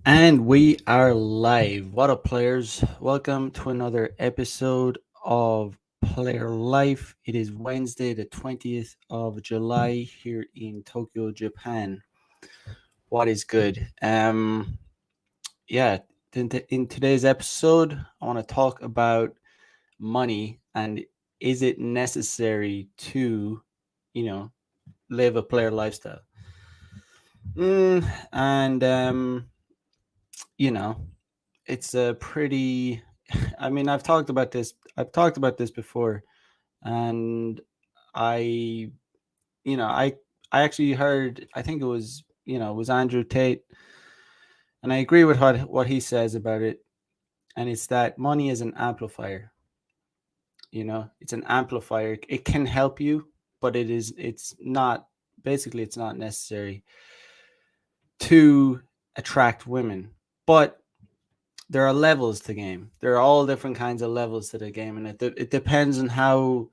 And we are live. What up, players? Welcome to another episode of Player Life. It is Wednesday, the 20th of July here in Tokyo, Japan. What is good? Yeah, in today's episode, I want to talk about money and is it necessary to, you know, live a player lifestyle? And, you know, it's a pretty I mean, I've talked about this before, and I you know, I actually heard, I think it was Andrew Tate, and I agree with what he says about it, and it's that money is an amplifier. It's an amplifier. It can help you, but it's not, basically it's not necessary to attract women. But there are levels to game. There are all different kinds of levels to the game, and it depends on how,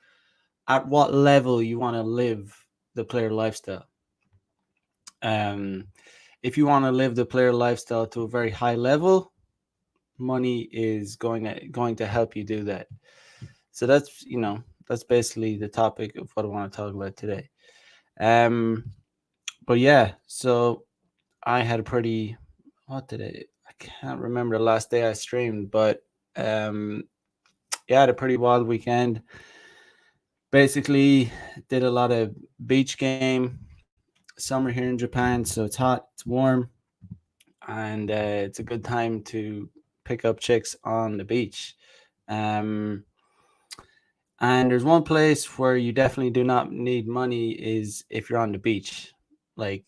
at what level you want to live the player lifestyle. Um, if you want to live the player lifestyle to a very high level, money is going to help you do that. So that's basically the topic of what I want to talk about today. Um, but yeah, so I had a pretty, what did I can't remember the last day I streamed, but um, yeah, I had a pretty wild weekend. Basically, did a lot of beach game. Summer here in Japan, so it's hot, it's warm, and it's a good time to pick up chicks on the beach. Um, and there's one place where you definitely do not need money is if you're on the beach. Like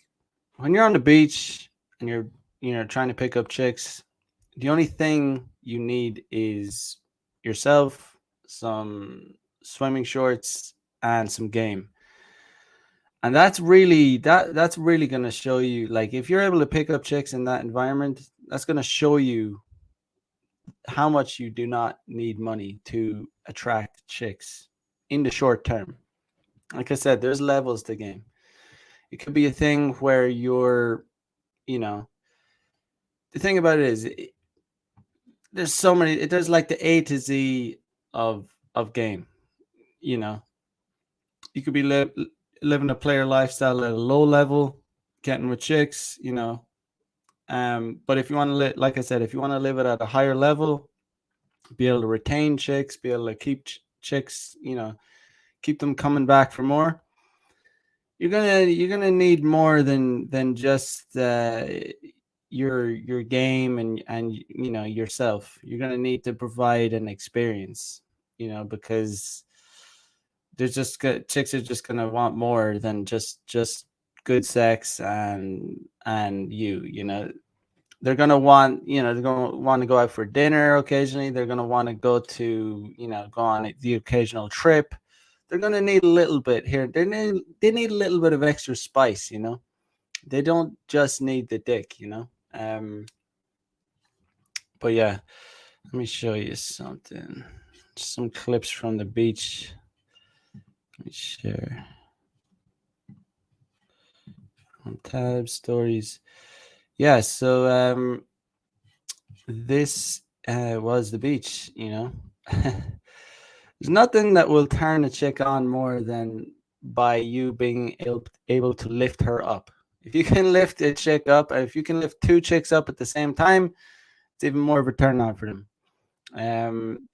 when you're on the beach and you're trying to pick up chicks, the only thing you need is yourself, some swimming shorts, and some game. And that's really going to show you, like, if you're able to pick up chicks in that environment, that's going to show you how much you do not need money to attract chicks in the short term. Like I said, there's levels to game. It could be a thing where you know the thing about it is, there's so many, there's like the A to Z of game. you know you could be living a player lifestyle at a low level, getting with chicks. But if you want to like I said, if you want to live it at a higher level, be able to retain chicks, be able to keep chicks, keep them coming back for more, you're gonna need more than just your game and yourself. You're gonna need to provide an experience, because chicks are just gonna want more than just good sex and they're gonna want, they're gonna want to go out for dinner occasionally. They're gonna want to go on the occasional trip. They're gonna need a little bit here. They need a little bit of extra spice. They don't just need the dick. But yeah, let me show you something. Some clips from the beach. Let me share on tabs, stories. Yeah, so this was the beach. There's nothing that will turn a chick on more than by you being able to lift her up. If you can lift a chick up, if you can lift two chicks up at the same time, it's even more of a turn on for them. Um,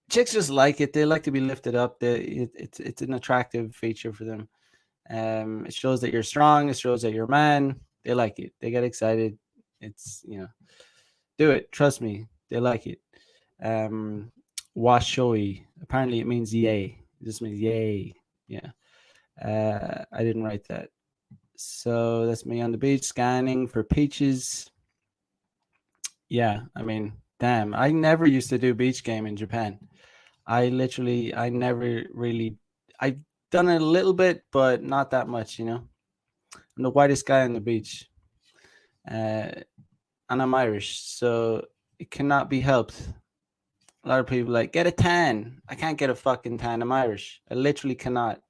Chicks just like it. They like to be lifted up. It's an attractive feature for them. It shows that you're strong. It shows that you're a man. They like it. They get excited. It's do it. Trust me. They like it. Um, Washoi. Apparently, it means yay. It just means yay. Yeah. I didn't write that. So that's me on the beach scanning for peaches. Yeah. I mean, damn. I never used to do beach game in Japan. I never really, I've done it a little bit, but not that much. I'm the whitest guy on the beach. Uh, and I'm Irish, so it cannot be helped. A lot of people like, get a tan. I can't get a fucking tan. I'm Irish. I literally cannot.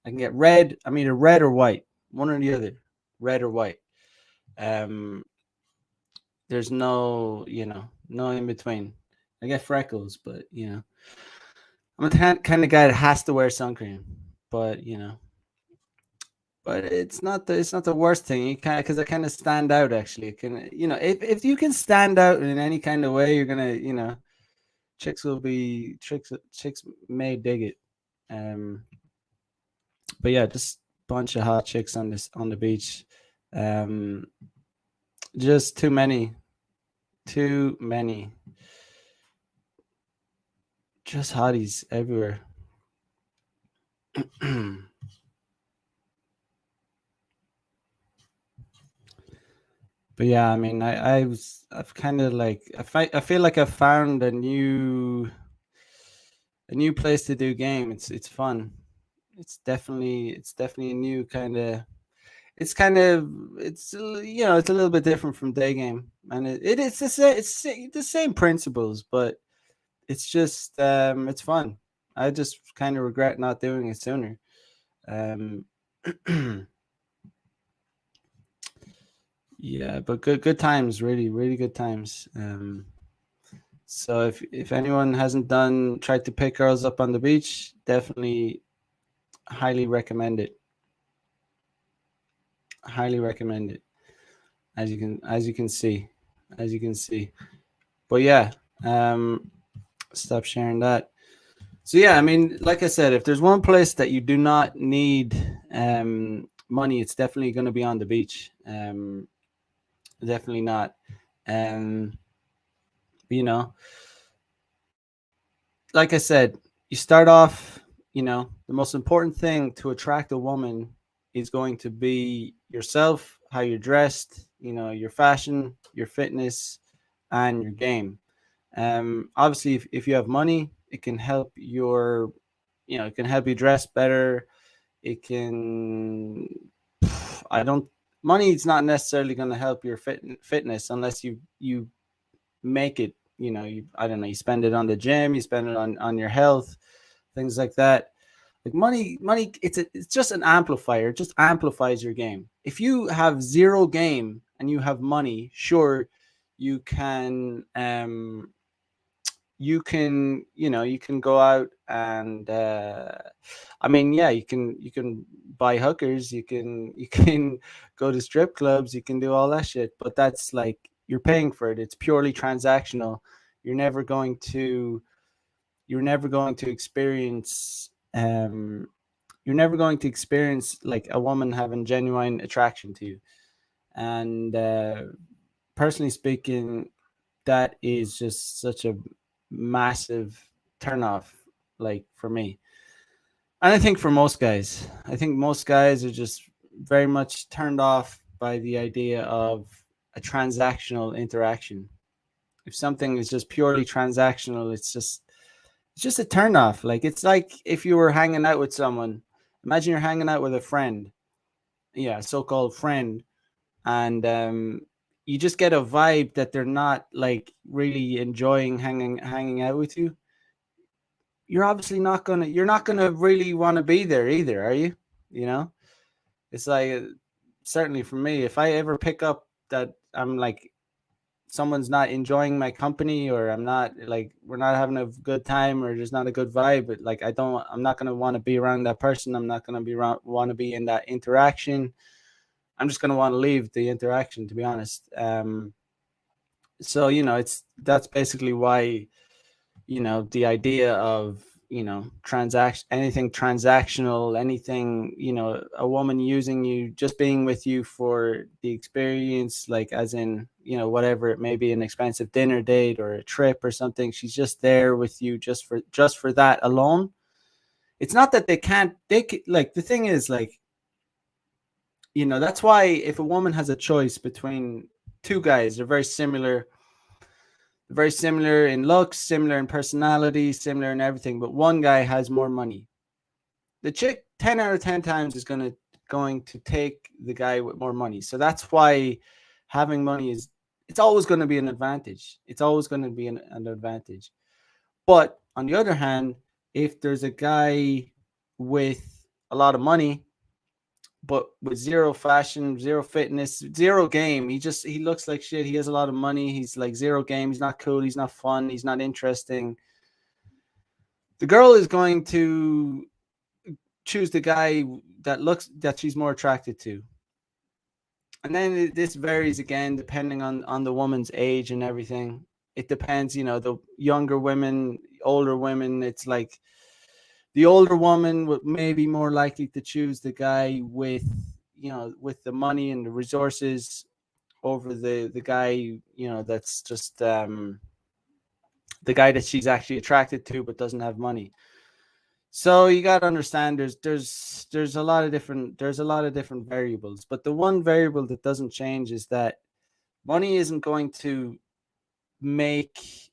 I can get red. I'm either red or white, one or the other, red or white. Um, There's no, no in between. I get freckles, but I'm the kind of guy that has to wear sun cream. But but it's not the worst thing. You kind because I kind of stand out actually. It can if you can stand out in any kind of way, you're gonna chicks may dig it. Um, but yeah, just bunch of hot chicks on the beach. Um, just too many, just hotties everywhere. But yeah, I mean, I've kind of like, I feel like I've found a new place to do game. It's fun. It's definitely a new kind of. It's a little bit different from day game, and it's the same principles, but it's just it's fun. I just kind of regret not doing it sooner. Um, yeah, but good times, really, really good times. So if anyone hasn't tried to pick girls up on the beach, definitely highly recommend it. Highly recommend it. As you can see. But yeah, stop sharing that. So yeah, I mean, like I said, if there's one place that you do not need money, it's definitely going to be on the beach. Definitely not. Um, you know, like I said, you start off. The most important thing to attract a woman is going to be yourself, how you're dressed, your fashion, your fitness, and your game. Obviously, if you have money, it can help you dress better. It can, I don't, money is not necessarily going to help your fitness unless you make it, I don't know, you spend it on the gym, you spend it on your health, things like that. Like money, it's just an amplifier. It just amplifies your game. If you have zero game and you have money, sure, you can you can go out and I mean, yeah, you can buy hookers, you can go to strip clubs, you can do all that shit, but that's like you're paying for it. It's purely transactional. you're never going to you're never going to experience like a woman having genuine attraction to you. And personally speaking, that is just such a massive turnoff, like for me. And I think for most guys, I think most guys are just very much turned off by the idea of a transactional interaction. If something is just purely transactional, it's just a turnoff. Like it's like if you were hanging out with someone. Imagine you're hanging out with a friend, yeah, so-called friend, and you just get a vibe that they're not like really enjoying hanging out with you. You're not gonna really want to be there either, are you? You know, it's like certainly for me, if I ever pick up that I'm like someone's not enjoying my company, or I'm not like we're not having a good time, or there's not a good vibe, but like I'm not gonna want to be around that person. I'm not gonna want to be in that interaction. I'm just gonna want to leave the interaction, to be honest. So it's that's basically why the idea of anything transactional, anything, a woman using you, just being with you for the experience, like as in whatever it may be, an expensive dinner date or a trip or something. She's just there with you just for that alone. It's not that like the thing is, like, that's why if a woman has a choice between two guys, they're very similar in looks, similar in personality, similar in everything, but one guy has more money. The chick 10 out of 10 times is going to take the guy with more money. So that's why having money it's always going to be an advantage. It's always going to be an advantage. But on the other hand, if there's a guy with a lot of money, but with zero fashion, zero fitness, zero game. He looks like shit. He has a lot of money. He's like zero game. He's not cool. He's not fun. He's not interesting. The girl is going to choose the guy that she's more attracted to. And then this varies again depending on the woman's age and everything. It depends, the younger women, older women, it's like the older woman would maybe more likely to choose the guy with the money and the resources over the guy, that's just the guy that she's actually attracted to but doesn't have money. So you got to understand there's a lot of different variables, but the one variable that doesn't change is that money isn't going to make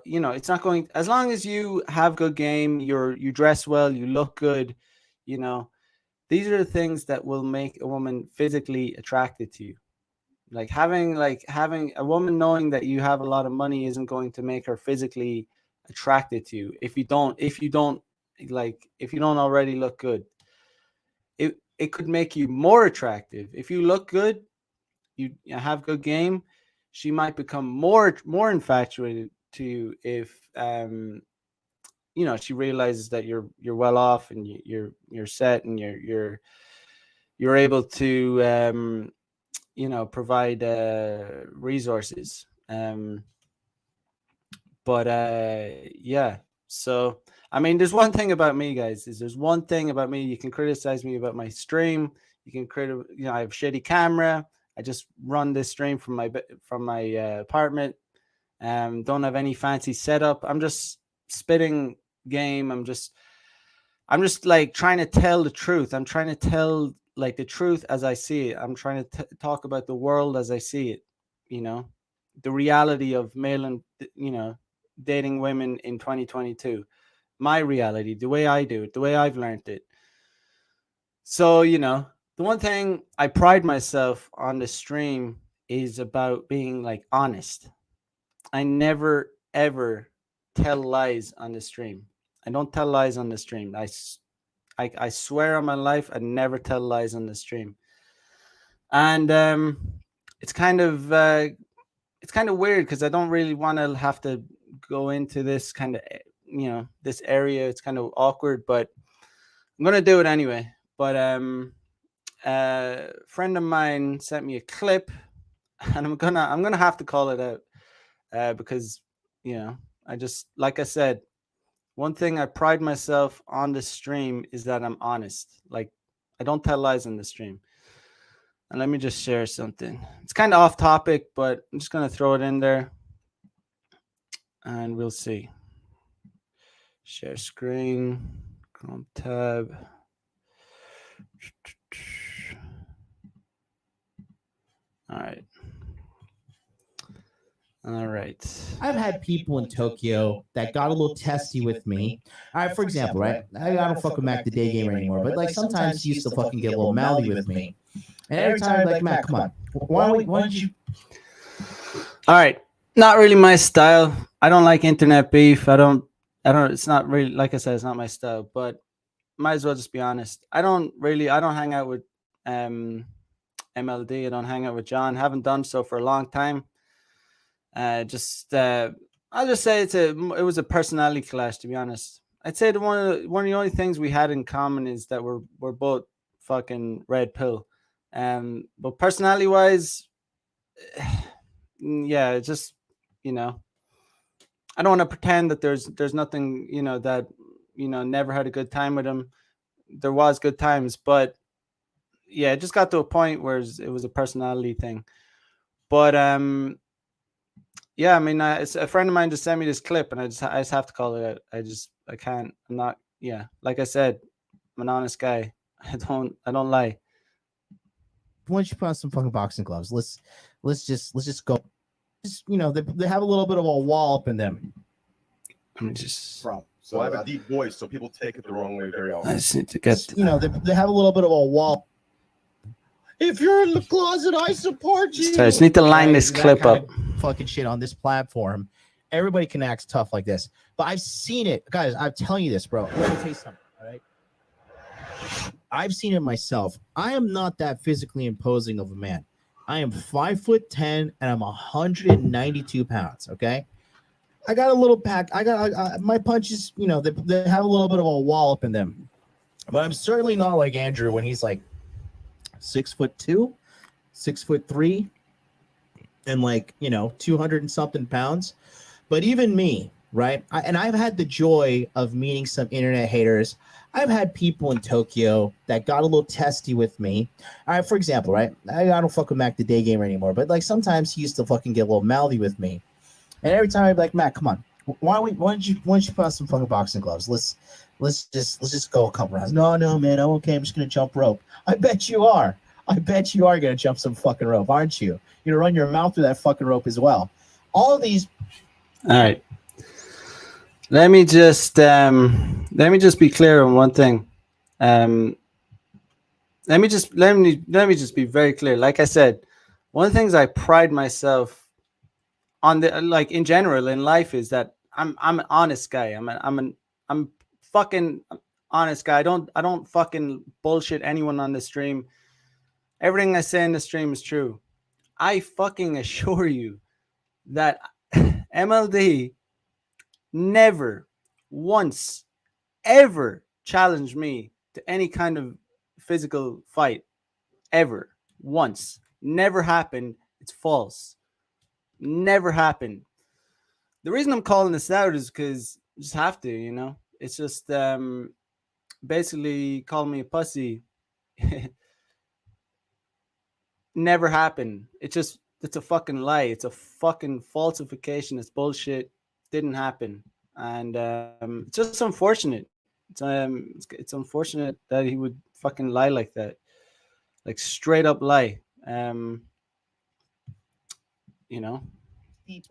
it's not going, as long as you have good game, you dress well, you look good, these are the things that will make a woman physically attracted to you. Like having a woman knowing that you have a lot of money isn't going to make her physically attracted to you if you don't already look good. It could make you more attractive if you look good, you have good game. She might become more infatuated to you if she realizes that you're well off and you're set and you're able to provide resources. Yeah. So I mean, there's one thing about me, guys. There's one thing about me. You can criticize me about my stream. You can I have a shitty camera. I just run this stream from my apartment. Don't have any fancy setup. I'm just spitting game. I'm just like trying to tell the truth. I'm trying to tell like the truth as I see it. I'm trying to talk about the world as I see it. The reality of male and dating women in 2022. My reality, the way I do it, the way I've learned it. So, the one thing I pride myself on the stream is about being like honest. I never, ever tell lies on the stream. I don't tell lies on the stream. I swear on my life, I never tell lies on the stream. And it's kind of weird because I don't really want to have to go into this kind of this area. It's kind of awkward, but I'm gonna do it anyway. But a friend of mine sent me a clip, and I'm gonna have to call it out because I just, like I said, one thing I pride myself on the stream is that I'm honest. Like I don't tell lies on the stream. And let me just share something. It's kind of off topic, but I'm just gonna throw it in there, and we'll see. Share screen, Chrome tab. All right. I've had people in Tokyo that got a little testy with me. All right, for example, right? I don't fuck with Mac the day gamer anymore, but like sometimes he used to fucking get a little mouthy with me. And every time I'd be like, Mac, come on. Why don't you? All right. Not really my style. I don't like internet beef. I don't, it's not really, like I said, it's not my style, but might as well just be honest. I don't hang out with MLD. I don't hang out with John. Haven't done so for a long time. I'll just say it was a personality clash, to be honest. I'd say one of the only things we had in common is that we're both fucking red pill. But personality wise, yeah, it's just, I don't want to pretend that there's nothing, that, never had a good time with him. There was good times, but yeah, it just got to a point where it was a personality thing. But yeah, I mean, it's a friend of mine just sent me this clip, and I just have to call it out. I can't. I'm not. Yeah, like I said, I'm an honest guy. I don't lie. Why don't you put on some fucking boxing gloves? Let's just go. Just, they have a little bit of a wall up in them. Let me just. So I have a deep voice, so people take it the wrong way very often. I just need to get. They have a little bit of a wall. If you're in the closet, I support you. So I just need to line this clip up. Fucking shit on this platform. Everybody can act tough like this, but I've seen it, guys. I'm telling you this, bro. Let me tell you something. All right. I've seen it myself. I am not that physically imposing of a man. I am 5'10" and I'm 192 pounds. Okay. I got a little pack. I got my punches, you know, they have a little bit of a wallop in them. But I'm certainly not like Andrew when he's like 6'2", 6'3", and like, you know, 200 and something pounds. But even me, right? And I've had the joy of meeting some internet haters. I've had people in Tokyo that got a little testy with me. All right, for example, right? I don't fuck with Mac the Day Gamer anymore, but like sometimes he used to fucking get a little mouthy with me. And every time I'd be like, Mac, come on. Why don't you put on some fucking boxing gloves? Let's just go a couple rounds. No, man, I'm okay. I'm just gonna jump rope. I bet you are. I bet you are gonna jump some fucking rope, aren't you? You're gonna run your mouth through that fucking rope as well. All of these. All right. Let me just be clear on one thing. Let me just be very clear. Like I said, one of the things I pride myself on, the like in general in life, is that I'm an honest guy. I'm fucking honest guy. I don't fucking bullshit anyone on the stream. Everything I say in the stream is true. I fucking assure you that MLD never once ever challenged me to any kind of physical fight. Ever. Once. Never happened. It's false. Never happened. The reason I'm calling this out is because you just have to, you know. It's just basically calling me a pussy. Never happened. It's a fucking lie. It's a fucking falsification. It's bullshit. Didn't happen. And it's just unfortunate. It's unfortunate that he would fucking lie like that. Like straight up lie. You know,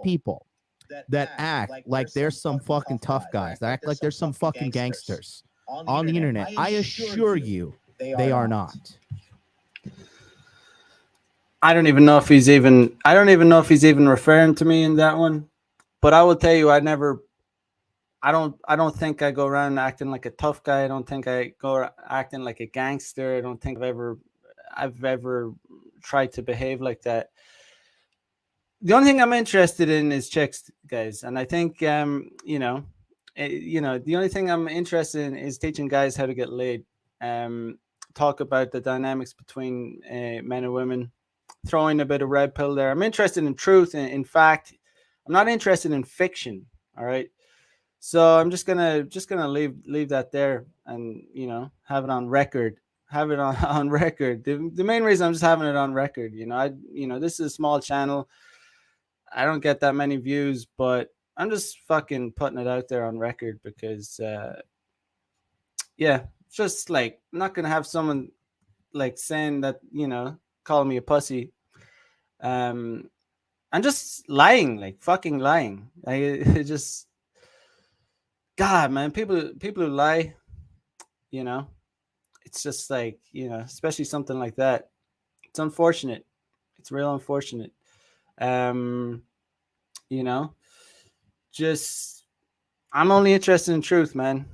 People that act like there's some fucking tough guys, that act like there's some fucking gangsters on the internet. I assure you, they are not. I don't even know if he's even referring to me in that one. But I will tell you, I don't think I go around acting like a tough guy. I don't think I go acting like a gangster. I don't think I've ever tried to behave like that. The only thing I'm interested in is chicks, guys, and I think the only thing I'm interested in is teaching guys how to get laid. Talk about the dynamics between men and women. Throwing a bit of red pill there. I'm interested in truth. In fact, I'm not interested in fiction. All right. So I'm just gonna leave that there, and have it on record. Have it on record. The main reason I'm just having it on record, this is a small channel. I don't get that many views, but I'm just fucking putting it out there on record because, just like I'm not gonna have someone like saying that, calling me a pussy, and just lying, like fucking lying. It just, God, man, people who lie, it's just like, especially something like that. It's unfortunate. It's real unfortunate. Just I'm only interested in truth, man.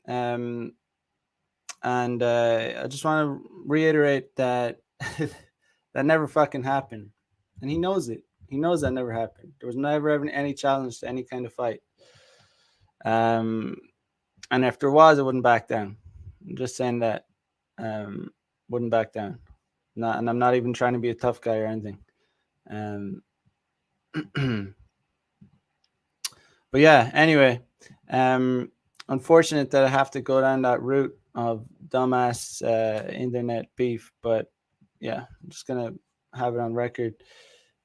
And I just want to reiterate that that never fucking happened, and he knows it. He knows that never happened. There was never ever any challenge to any kind of fight. And if there was, I wouldn't back down. I'm just saying that. Wouldn't back down. And I'm not even trying to be a tough guy or anything. But yeah, anyway, unfortunate that I have to go down that route of dumbass internet beef, but yeah, I'm just gonna have it on record.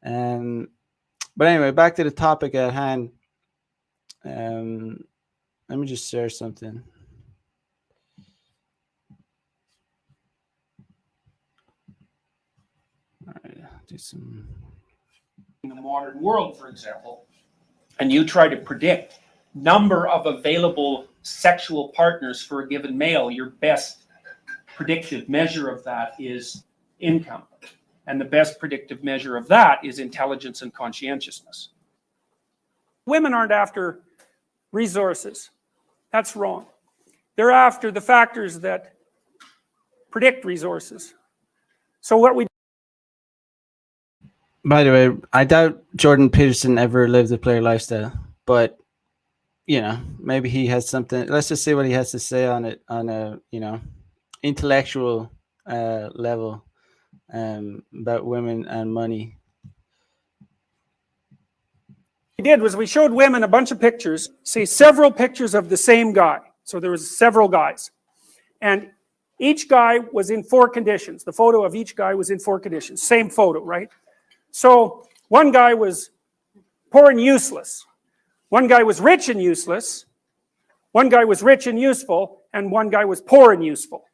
But anyway, back to the topic at hand. Let me just share something. All right, do some. In the modern world, for example, and you try to predict number of available sexual partners for a given male, your best predictive measure of that is income. And the best predictive measure of that is intelligence and conscientiousness. Women aren't after resources. That's wrong. They're after the factors that predict resources. So what we By the way, I doubt Jordan Peterson ever lived a player lifestyle, but you know, maybe he has something. Let's just see what he has to say on it on a intellectual level about women and money. did was we showed women a bunch of pictures, say several pictures of the same guy. So there was several guys, and each guy was in 4 conditions. The photo of each guy was in 4 conditions. Same photo, right? So one guy was poor and useless. One guy was rich and useless. One guy was rich and useful, and one guy was poor and useful.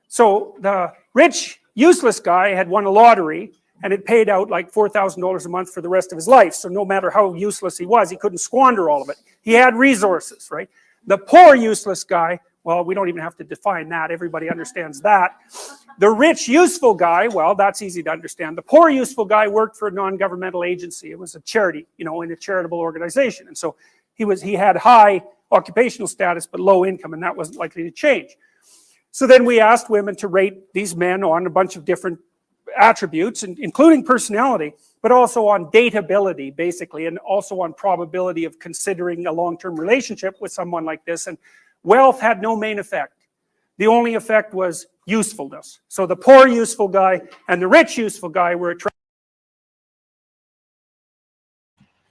So the rich, useless guy had won a lottery, and it paid out like $4,000 a month for the rest of his life. So no matter how useless he was, he couldn't squander all of it. He had resources, right? The poor, useless guy, well, we don't even have to define that. Everybody understands that. The rich, useful guy, well, that's easy to understand. The poor, useful guy worked for a non-governmental agency. It was a charity, in a charitable organization. And so he had high occupational status, but low income, and that wasn't likely to change. So then we asked women to rate these men on a bunch of different attributes, including personality, but also on dateability, basically, and also on probability of considering a long-term relationship with someone like this. And wealth had no main effect. The only effect was usefulness. So the poor useful guy and the rich useful guy were attracted.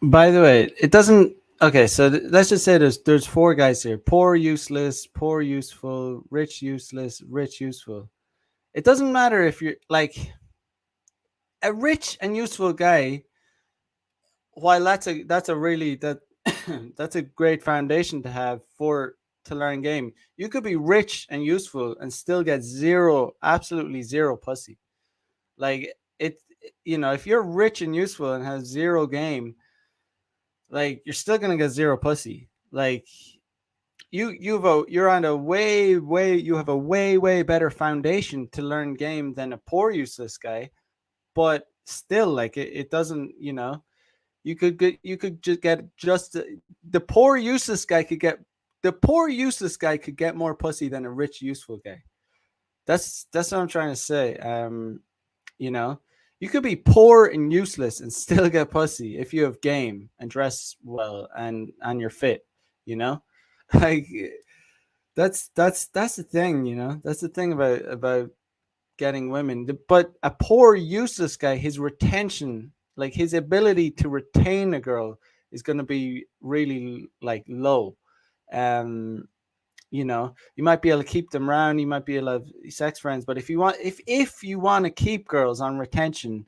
By the way, it doesn't. Okay, so let's just say there's 4 guys here: poor, useless, poor, useful, rich, useless, rich, useful. It doesn't matter if you're like a rich and useful guy. While that's a really that's a great foundation to have to learn game. You could be rich and useful and still get absolutely zero pussy. Like if you're rich and useful and have 0 game, like you're still gonna get 0 pussy. Like you're on a you have a way better foundation to learn game than a poor useless guy, but still like it doesn't, you could just the poor useless guy could get more pussy than a rich useful guy. That's what I'm trying to say. You could be poor and useless and still get pussy if you have game and dress well and you're fit, like that's the thing, that's the thing about getting women. But a poor useless guy, his retention, like his ability to retain a girl, is going to be really like low. You might be able to keep them around, you might be able to have sex friends, but if you want to keep girls on retention,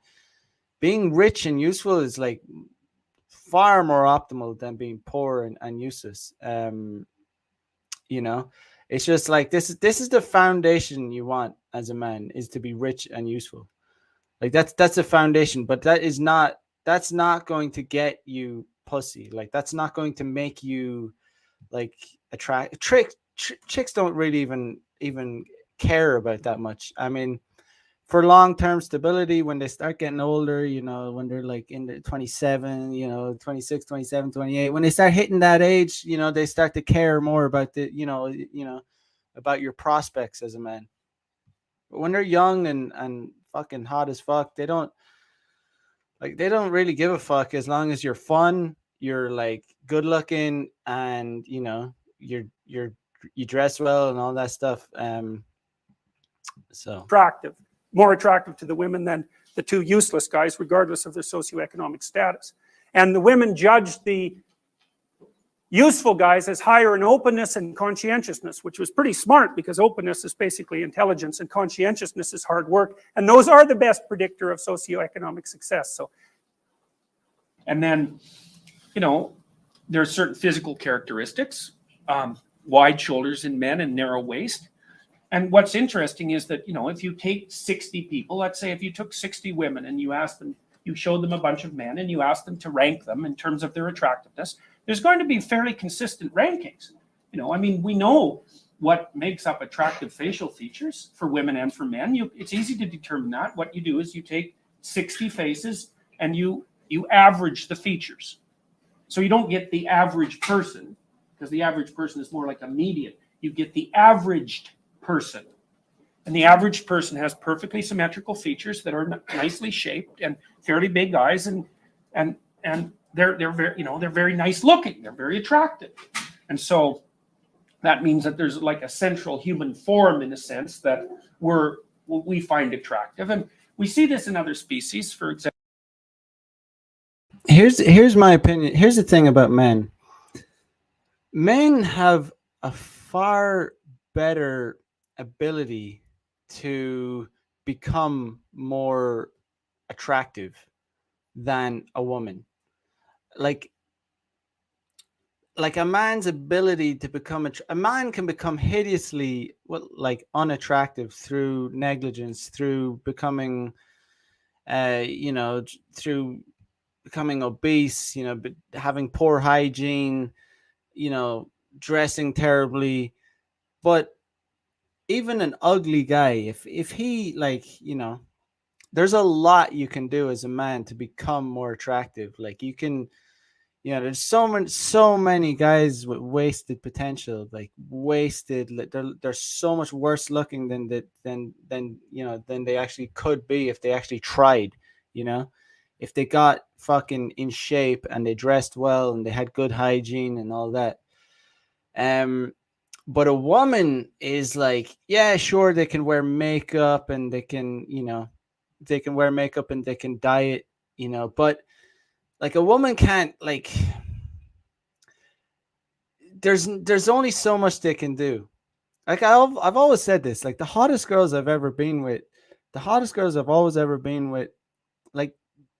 being rich and useful is like far more optimal than being poor and useless. It's just like this is the foundation you want as a man, is to be rich and useful. Like that's a foundation, but that's not going to get you pussy. Like that's not going to make you like attract chicks don't really even care about that much. I mean, for long-term stability, when they start getting older, when they're like in the 27, 26, 27, 28, when they start hitting that age, they start to care more about about your prospects as a man. But when they're young and fucking hot as fuck, they don't really give a fuck as long as you're fun, you're like good looking, and you dress well and all that stuff. So More attractive to the women than the 2 useless guys, regardless of their socioeconomic status. And the women judged the useful guys as higher in openness and conscientiousness, which was pretty smart, because openness is basically intelligence and conscientiousness is hard work, and those are the best predictor of socioeconomic success. So, and then, there are certain physical characteristics, wide shoulders in men and narrow waist. And what's interesting is that, if you take 60 people, let's say if you took 60 women and you showed them a bunch of men and you asked them to rank them in terms of their attractiveness, there's going to be fairly consistent rankings. We know what makes up attractive facial features for women and for men. It's easy to determine that. What you do is you take 60 faces and you average the features. So you don't get the average person, because the average person is more like a median. You get the averaged person. And the average person has perfectly symmetrical features that are nicely shaped and fairly big eyes, and they're very, they're very nice looking. They're very attractive. And so that means that there's like a central human form, in a sense, that we find attractive. And we see this in other species, for example. Here's my opinion. Here's the thing about men. Men have a far better ability to become more attractive than a woman. Like a man's ability to become a man can become hideously unattractive through negligence, through becoming through becoming obese, but having poor hygiene, dressing terribly. But even an ugly guy, if he there's a lot you can do as a man to become more attractive. Like you can, there's so many guys with wasted potential, they're so much worse looking than they actually could be if they actually tried, if they got fucking in shape and they dressed well and they had good hygiene and all that. But a woman is like, yeah, sure, they can wear makeup and they can wear makeup and they can diet, but like a woman can't, there's only so much they can do. Like I've always said this, like the hottest girls I've always ever been with, like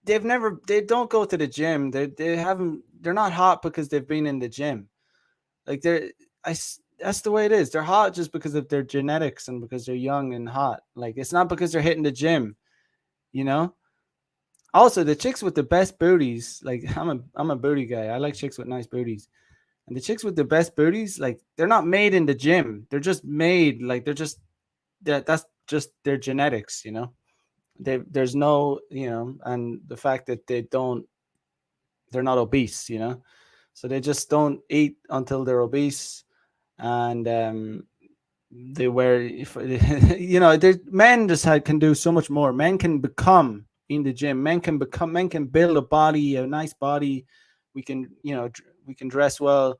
they don't go to the gym. They're not hot because they've been in the gym. Like that's the way it is. They're hot just because of their genetics and because they're young and hot. Like it's not because they're hitting the gym, Also, the chicks with the best booties, like I'm a booty guy. I like chicks with nice booties. And the chicks with the best booties, like they're not made in the gym. They're just made, like that's just their genetics, There's no, and the fact that they're not obese, So they just don't eat until they're obese, and they wear, men just can do so much more. Men can become in the gym. Men can build a nice body. We can, we can dress well.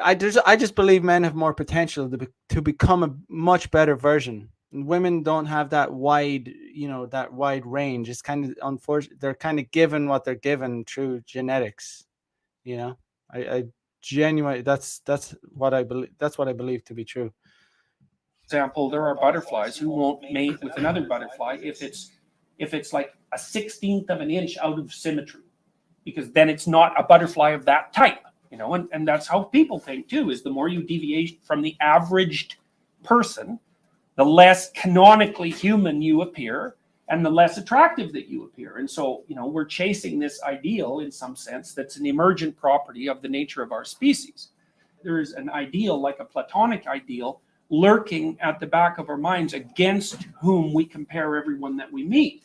I just believe men have more potential to become a much better version. And women don't have that wide range. It's kind of unfortunate. They're kind of given what they're given through genetics. I genuinely, that's what I believe. That's what I believe to be true. Example, there are butterflies who won't mate with another butterfly if it's like a 16th of an inch out of symmetry, because then it's not a butterfly of that type, and that's how people think too, is the more you deviate from the averaged person, the less canonically human you appear and the less attractive that you appear. And so, we're chasing this ideal in some sense that's an emergent property of the nature of our species. There's an ideal, like a Platonic ideal, lurking at the back of our minds against whom we compare everyone that we meet.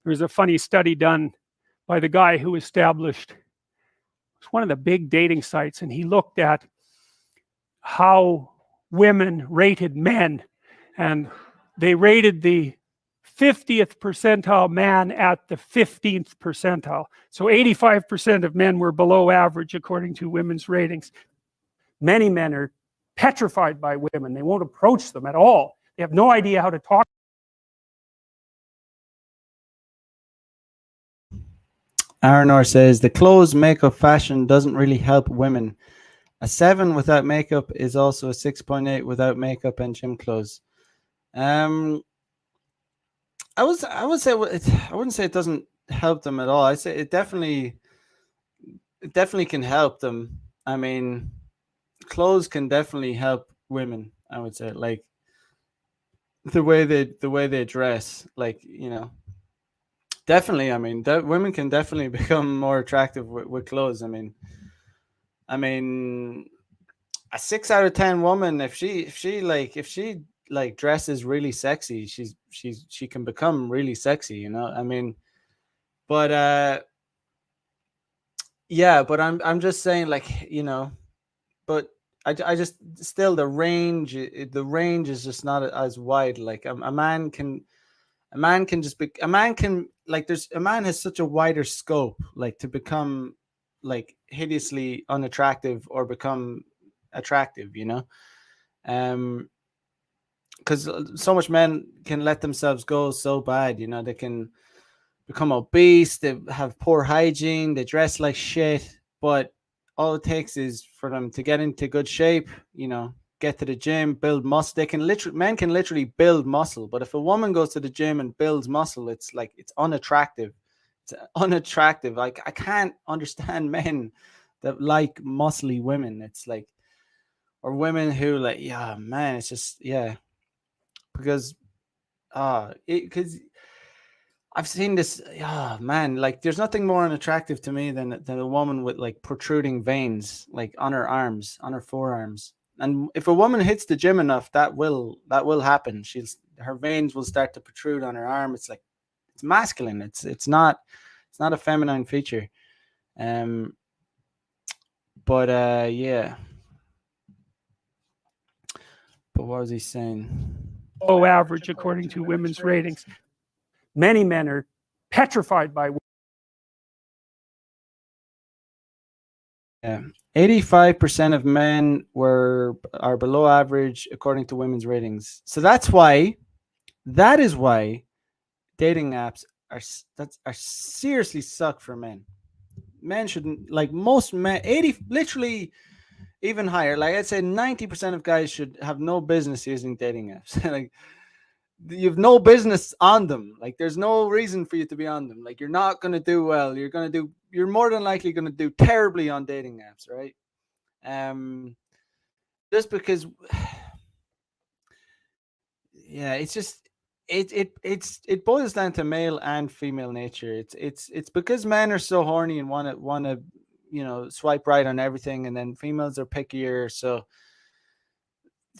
There was a funny study done by the guy who established, it's one of the big dating sites, and he looked at how women rated men, and they rated the 50th percentile man at the 15th percentile. So 85% of men were below average according to women's ratings. Many men are petrified by women. They won't approach them at all. They have no idea how to talk. Aranor says the clothes, makeup, fashion doesn't really help women. A 7 without makeup is also a 6.8 without makeup and gym clothes. I would say I wouldn't say it doesn't help them at all. I say it definitely can help them. I mean, clothes can definitely help women. I would say, like the way they dress, like definitely. I mean, that women can definitely become more attractive with clothes. I mean, a 6 out of 10 woman, if she dresses really sexy, she can become really sexy. I mean, but yeah, but I'm just saying, like, but I just still the range is just not as wide. Like a man can just be a man can like there's a man has such a wider scope like to become like hideously unattractive or become attractive, you know. Because so much men can let themselves go so bad, you know. They can become obese, they have poor hygiene, they dress like shit, but all it takes is for them to get into good shape, you know, get to the gym, build muscle. They can literally, men can literally build muscle, but if a woman goes to the gym and builds muscle, it's like it's unattractive. It's unattractive. Like I can't understand men that like muscly women. It's like, or women who like, yeah, man, it's just because because I've seen this. Yeah, man, like there's nothing more unattractive to me than a woman with like protruding veins, like on her arms, on her forearms. And if a woman hits the gym enough, that will happen. Her veins will start to protrude on her arm. It's like it's masculine. It's not a feminine feature. But yeah. But what was he saying? Low average according to women's ratings. Many men are petrified by women. Yeah. 85% of men are below average according to women's ratings. So that is why dating apps are seriously suck for men. Men shouldn't, like most men, 80 literally even higher. Like I'd say 90% of guys should have no business using dating apps. Like you've no business on them. Like there's no reason for you to be on them. Like you're not going to do well. You're more than likely going to do terribly on dating apps, right? Just because it's just it boils down to male and female nature. It's because men are so horny and want to swipe right on everything, and then females are pickier, so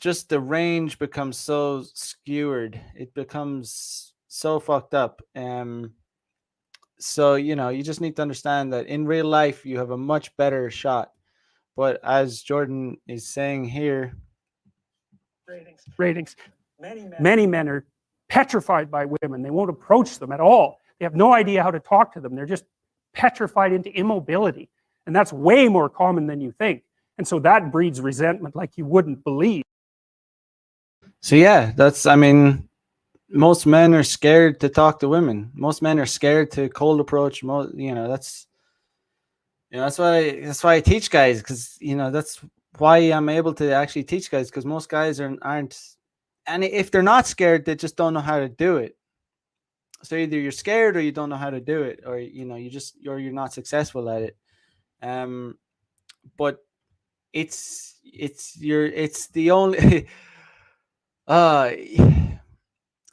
just the range becomes so skewered. It becomes so fucked up. So you just need to understand that in real life you have a much better shot. But as Jordan is saying here, ratings. Many men are petrified by women. They won't approach them at all. They have no idea how to talk to them. They're just petrified into immobility. And that's way more common than you think. And so that breeds resentment like you wouldn't believe. So yeah, most men are scared to talk to women. Most men are scared to cold approach. That's why I teach guys, because that's why I'm able to actually teach guys, because most guys aren't, and if they're not scared, they just don't know how to do it. So either you're scared or you don't know how to do it, or you're not successful at it. But it's the only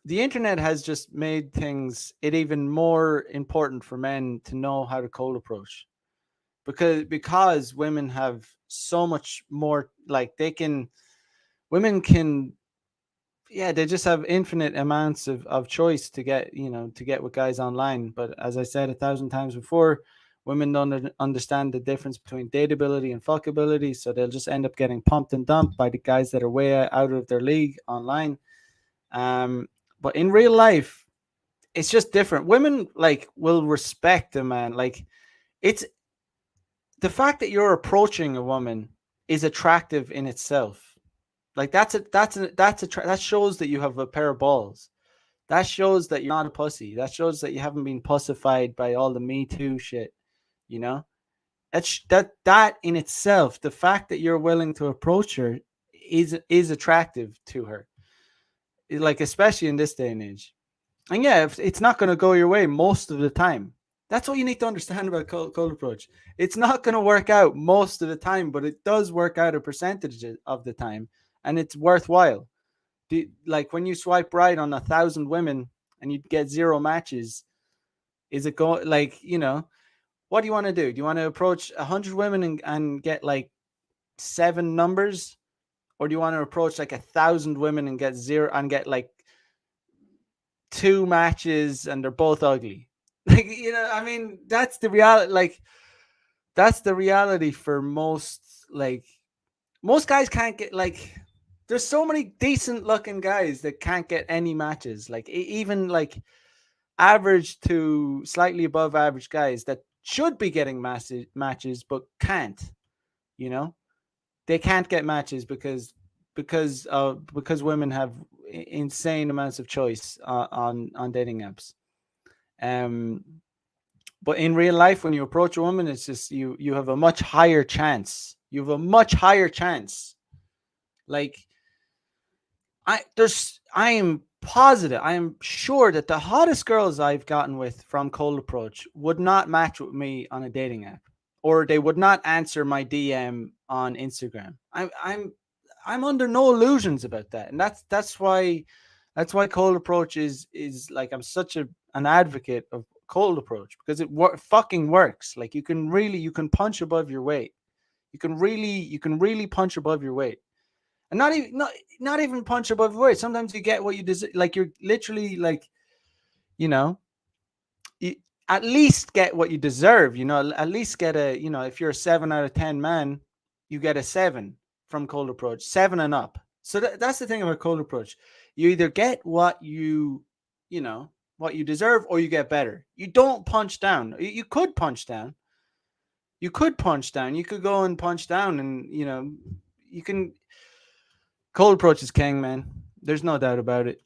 the internet has just made it even more important for men to know how to cold approach, because women have so much more, like women can they just have infinite amounts of choice to get with guys online. But as I said 1,000 times before, women don't understand the difference between dateability and fuckability, so they'll just end up getting pumped and dumped by the guys that are way out of their league online. But in real life, it's just different. Women will respect a man. Like it's the fact that you're approaching a woman is attractive in itself. Like that shows that you have a pair of balls. That shows that you're not a pussy. That shows that you haven't been pussified by all the Me Too shit. That in itself, the fact that you're willing to approach her is attractive to her. Like especially in this day and age. And yeah, it's not going to go your way most of the time. That's what you need to understand about cold approach. It's not going to work out most of the time, but it does work out a percentage of the time, and it's worthwhile. Like when you swipe right on 1,000 women and you get 0 matches, is it going what do you want to do? Do you want to approach 100 women and get like 7 numbers, or do you want to approach like 1,000 women and get 0 and get like 2 matches and they're both ugly? Like, that's the reality. Like, that's the reality for most most guys can't get like. There's so many decent looking guys that can't get any matches. Like even like average to slightly above average guys that should be getting matches but can't. You know, they can't get matches because women have insane amounts of choice on dating apps. Um, but in real life, when you approach a woman, it's just you have a much higher chance. You have a much higher chance. Like I am positive, I am sure that the hottest girls I've gotten with from cold approach would not match with me on a dating app, or they would not answer my DM on Instagram. I'm under no illusions about that, and that's why cold approach is like I'm such an advocate of cold approach because it fucking works. Like you can punch above your weight. You can really punch above your weight. And not even punch above your weight. Sometimes you get what you deserve. Like you're literally like, you know, you at least get what you deserve. At least get if you're a 7 out of 10 man, you get a 7 from cold approach, 7 and up. So that's the thing about cold approach. You either get what you deserve, or you get better. You don't punch down. You could punch down. You could punch down. You could go and punch down, and you can. Cold approach is king, man. There's no doubt about it.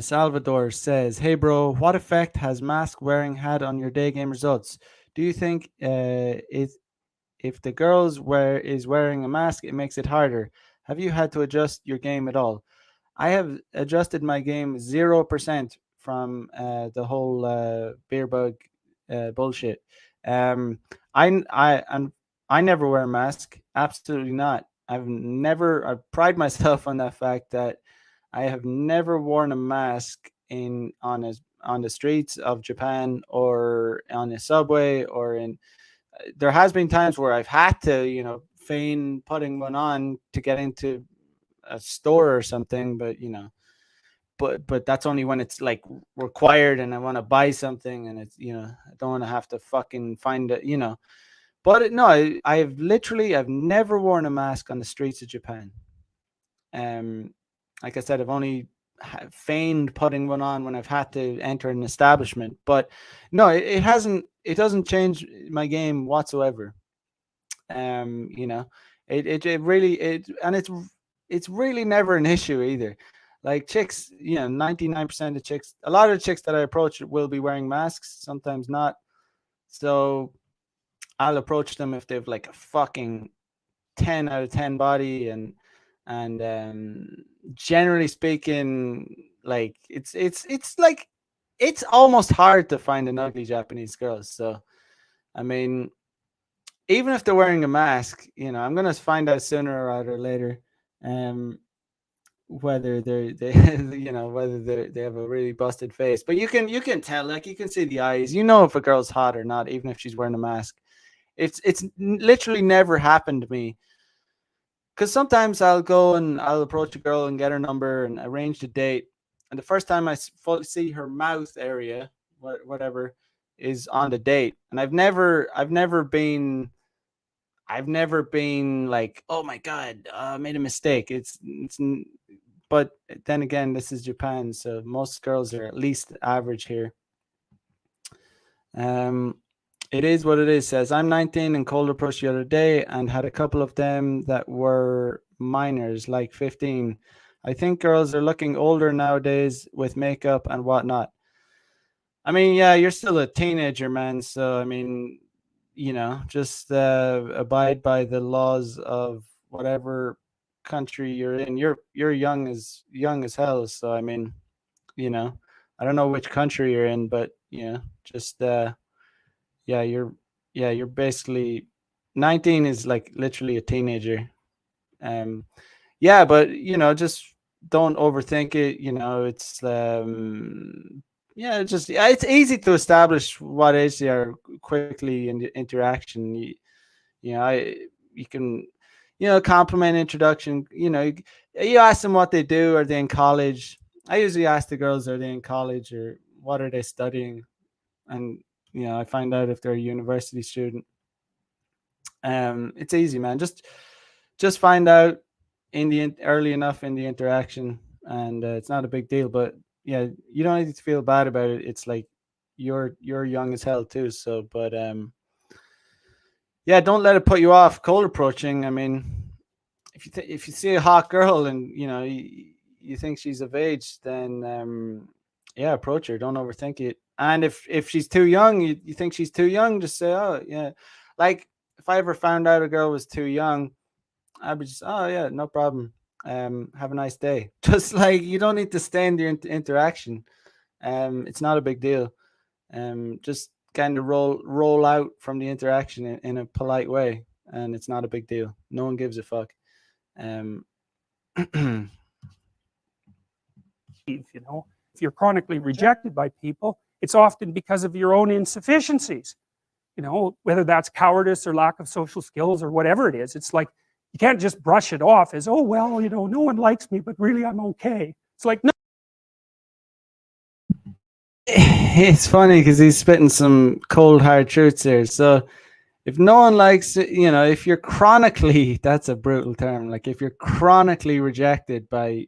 Salvador says, "Hey, bro, what effect has mask wearing had on your day game results? Do you think if the girls is wearing a mask, it makes it harder? Have you had to adjust your game at all?" I have adjusted my game 0% from the whole beer bug bullshit. Um, I never wear a mask. Absolutely not. I pride myself on that fact that I have never worn a mask on the streets of Japan or on a subway or in. There has been times where I've had to, feign putting one on to get into a store or something, but that's only when it's like required and I want to buy something, and it's I don't want to have to fucking find it. But no, I've never worn a mask on the streets of Japan. Um, like I said, I've only feigned putting one on when I've had to enter an establishment. But no, it hasn't. It doesn't change my game whatsoever. It really and it's really never an issue either. Like chicks, 99% of chicks, a lot of chicks that I approach will be wearing masks. Sometimes not. So I'll approach them if they've like a fucking 10 out of 10 body, and generally speaking, like it's like it's almost hard to find an ugly Japanese girl. So I mean, even if they're wearing a mask, I'm gonna find out sooner or later, whether they have a really busted face. But you can tell, like you can see the eyes. If a girl's hot or not, even if she's wearing a mask. It's literally never happened to me. Because sometimes I'll go and I'll approach a girl and get her number and arrange the date. And the first time I see her mouth area, whatever, is on the date. And I've never been like, oh my God, I made a mistake. But then again, this is Japan. So most girls are at least average here. It is what it is. Says, I'm 19 and cold approach the other day and had a couple of them that were minors, like 15. I think girls are looking older nowadays with makeup and whatnot. I mean, yeah, you're still a teenager, man. So, I mean, just abide by the laws of whatever country you're in. You're young as hell. So, I mean, I don't know which country you're in, but, just, yeah, you're basically 19 is like literally a teenager. Yeah, but just don't overthink it. It's it's easy to establish what age they are quickly in the interaction. You can compliment introduction. You ask them what they do. Are they in college? I usually ask the girls, are they in college or what are they studying? And I find out if they're a university student. It's easy, man. Just find out early enough in the interaction, and it's not a big deal. But yeah, you don't need to feel bad about it. It's like you're young as hell too. So, but yeah, don't let it put you off cold approaching. I mean, if you see a hot girl and you think she's of age, then yeah, approach her. Don't overthink it. And if she's too young, you think she's too young, just say, oh yeah. Like if I ever found out a girl was too young, I'd be just, oh yeah, no problem. Have a nice day. Just like you don't need to stay in the interaction. It's not a big deal. Just kind of roll out from the interaction in a polite way, and it's not a big deal. No one gives a fuck. If you're chronically rejected by people, it's often because of your own insufficiencies. Whether that's cowardice or lack of social skills or whatever it is. It's like you can't just brush it off as, oh well, no one likes me, but really I'm okay. It's like, no. It's funny because he's spitting some cold hard truths here. So if no one likes it, if you're chronically, that's a brutal term. Like if you're chronically rejected by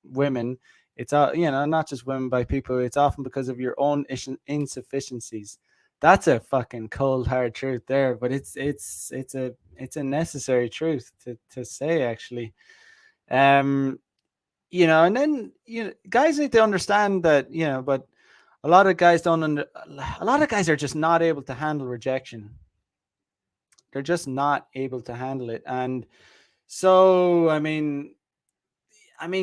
women, it's not just women, by people. It's often because of your own insufficiencies. That's a fucking cold hard truth there, but it's a necessary truth to say, actually. And then guys need to understand that, but a lot of guys a lot of guys are just not able to handle rejection. They're just not able to handle it. And so I mean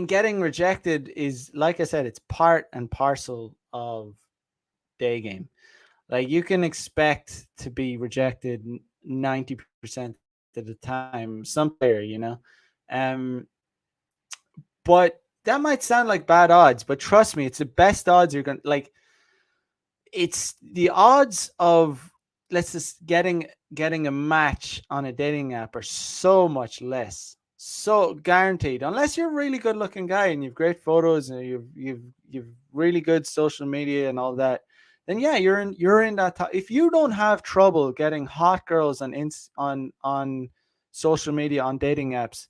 getting rejected is, like I said, it's part and parcel of day game. Like you can expect to be rejected 90% of the time, some player, but that might sound like bad odds, but trust me, it's the best odds you're going to, like, it's the odds of, let's just getting a match on a dating app are so much less. So guaranteed, unless you're a really good looking guy and you've great photos and you've really good social media and all that, then yeah, you're in that top. If you don't have trouble getting hot girls on social media, on dating apps,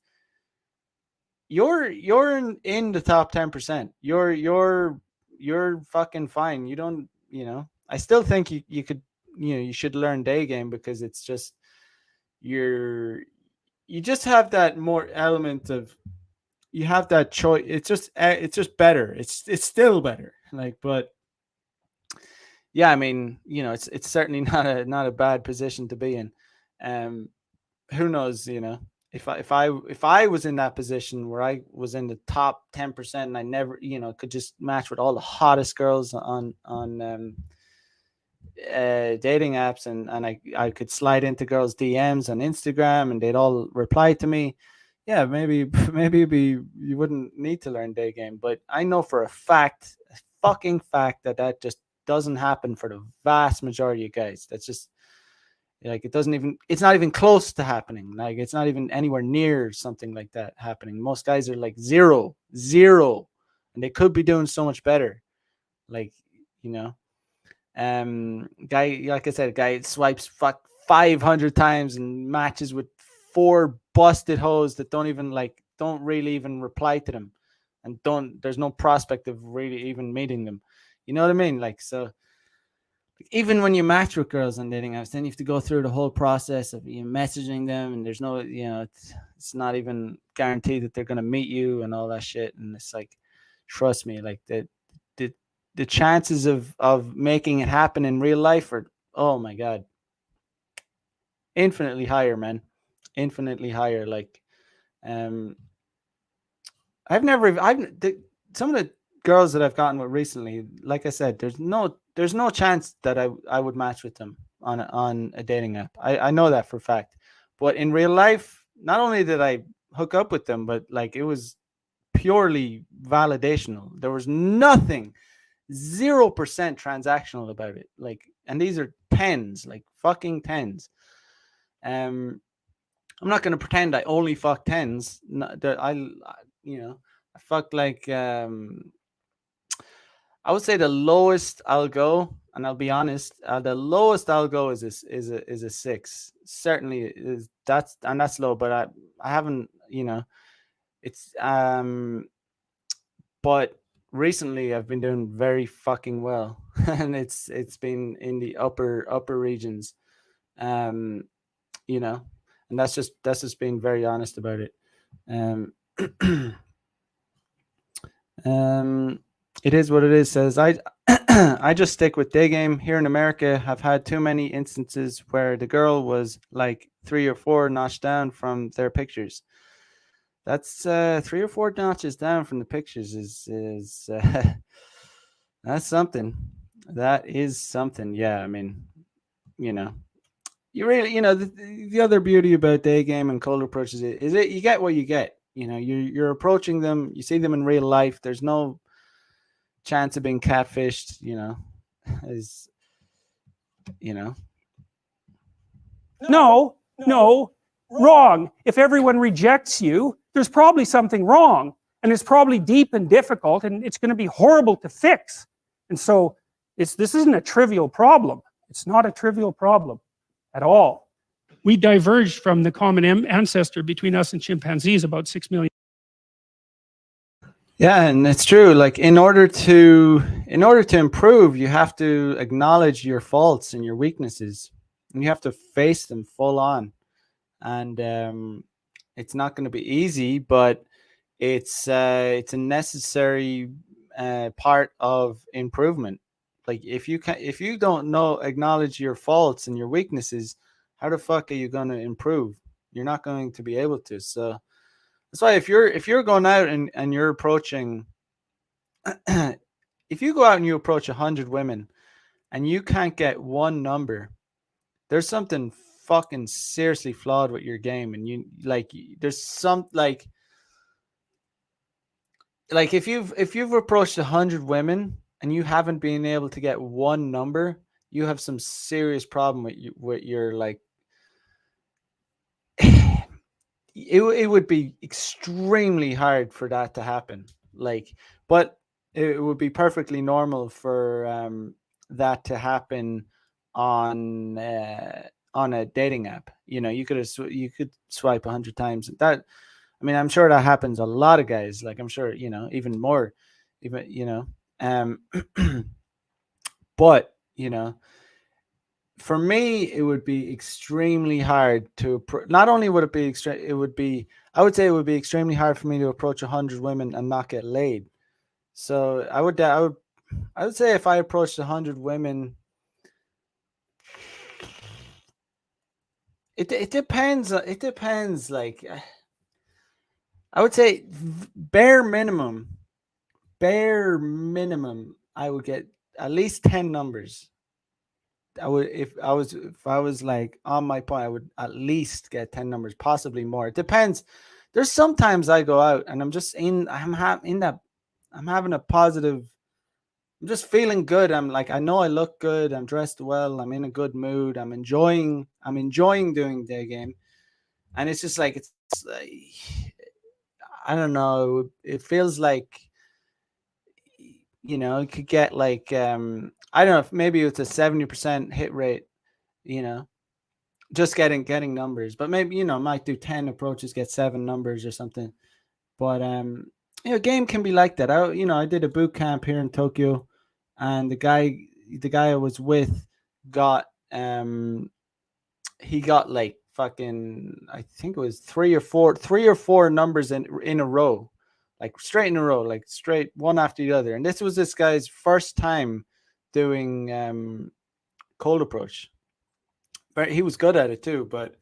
you're in the top 10%. You're fucking fine. You don't, I still think you could, you should learn day game, because it's just you just have that more element of, you have that choice. It's just better. It's still better. Like, but yeah, I mean, it's certainly not a bad position to be in. Who knows, if I was in that position where I was in the top 10% and I never, could just match with all the hottest girls on dating apps, and I could slide into girls' DMs on Instagram and they'd all reply to me, yeah, maybe you wouldn't need to learn day game. But I know for a fucking fact, that just doesn't happen for the vast majority of guys. That's just, like, it's not even close to happening. Like, it's not even anywhere near something like that happening. Most guys are like zero, and they could be doing so much better. Like, guy, like I said, guy swipes 500 times and matches with 4 busted hoes that don't really even reply to them, and there's no prospect of really even meeting them. You know what I mean? Like, so even when you match with girls on dating apps, then you have to go through the whole process of messaging them, and there's no, it's not even guaranteed that they're going to meet you and all that shit. And it's like, trust me, like the chances of making it happen in real life are, oh my God, infinitely higher, man. Infinitely higher. Like, some of the girls that I've gotten with recently, like I said, there's no chance that I would match with them on a dating app. I know that for a fact. But in real life, not only did I hook up with them, but like, it was purely validational. There was nothing, 0% transactional about it. Like, and these are 10s, like fucking 10s. I'm not going to pretend I only fuck 10s. I fucked like, I would say the lowest I'll go and I'll be honest, the lowest I'll go is a 6. Certainly is that's low, but I haven't, it's but recently I've been doing very fucking well, and it's been in the upper regions, um, and that's just being very honest about it. Um, it is what it is. Says I. I just stick with day game. Here in America, have had too many instances where the girl was like 3 or 4 notches down from their pictures. That's 3 or 4 notches down from the pictures is that's something. That is something. Yeah, I mean, you really, the other beauty about day game and cold approaches is it you get what you get. You're approaching them, you see them in real life. There's no chance of being catfished, is No, wrong. If everyone rejects you, there's probably something wrong, and it's probably deep and difficult, and it's going to be horrible to fix. And so this isn't a trivial problem. It's not a trivial problem at all. We diverged from the common ancestor between us and chimpanzees about 6 million. Yeah, and it's true. Like in order to improve, you have to acknowledge your faults and your weaknesses, and you have to face them full on. And it's not going to be easy, but it's a necessary part of improvement. Like if you don't acknowledge your faults and your weaknesses, how the fuck are you going to improve? You're not going to be able to. So that's why if you're going out and you're approaching, if you go out and you approach 100 women and you can't get one number, there's something fucking seriously flawed with your game. And there's some like if you've approached 100 women and you haven't been able to get one number, you have some serious problem with your like. It would be extremely hard for that to happen. But it would be perfectly normal for that to happen on a dating app. You could swipe 100 times. That, I mean, I'm sure that happens a lot of guys. Like I'm sure even more, but for me, it would be extremely hard to not only would it be I would say it would be extremely hard for me to approach 100 women and not get laid. So I would say if I approached 100 women, it depends. It depends. Like I would say bare minimum, I would get at least 10 numbers. I would if I was like on my point, I would at least get 10 numbers, possibly more. It depends. There's sometimes I go out and I'm having a positive, I'm just feeling good. I'm like, I know I look good, I'm dressed well, I'm in a good mood, I'm enjoying doing day game. And it's just like I don't know, it feels like it could get like I don't know if maybe it's a 70% hit rate, just getting numbers. But maybe might do 10 approaches, get 7 numbers or something. But game can be like that. I did a boot camp here in Tokyo, and the guy I was with got he got like fucking, I think it was 3 or 4 numbers in a row. Like straight in a row, like straight one after the other. And this was this guy's first time doing cold approach. But he was good at it too. But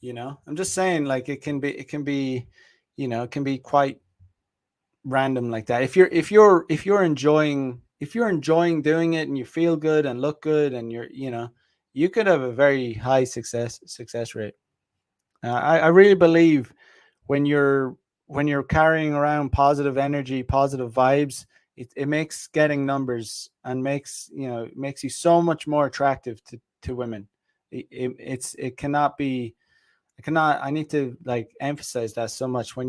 I'm just saying, like it can be it can be quite random like that. If you're enjoying doing it and you feel good and look good and you could have a very high success rate. I really believe when you're carrying around positive energy, positive vibes, it makes getting numbers and makes you so much more attractive to women. I need to like emphasize that so much. When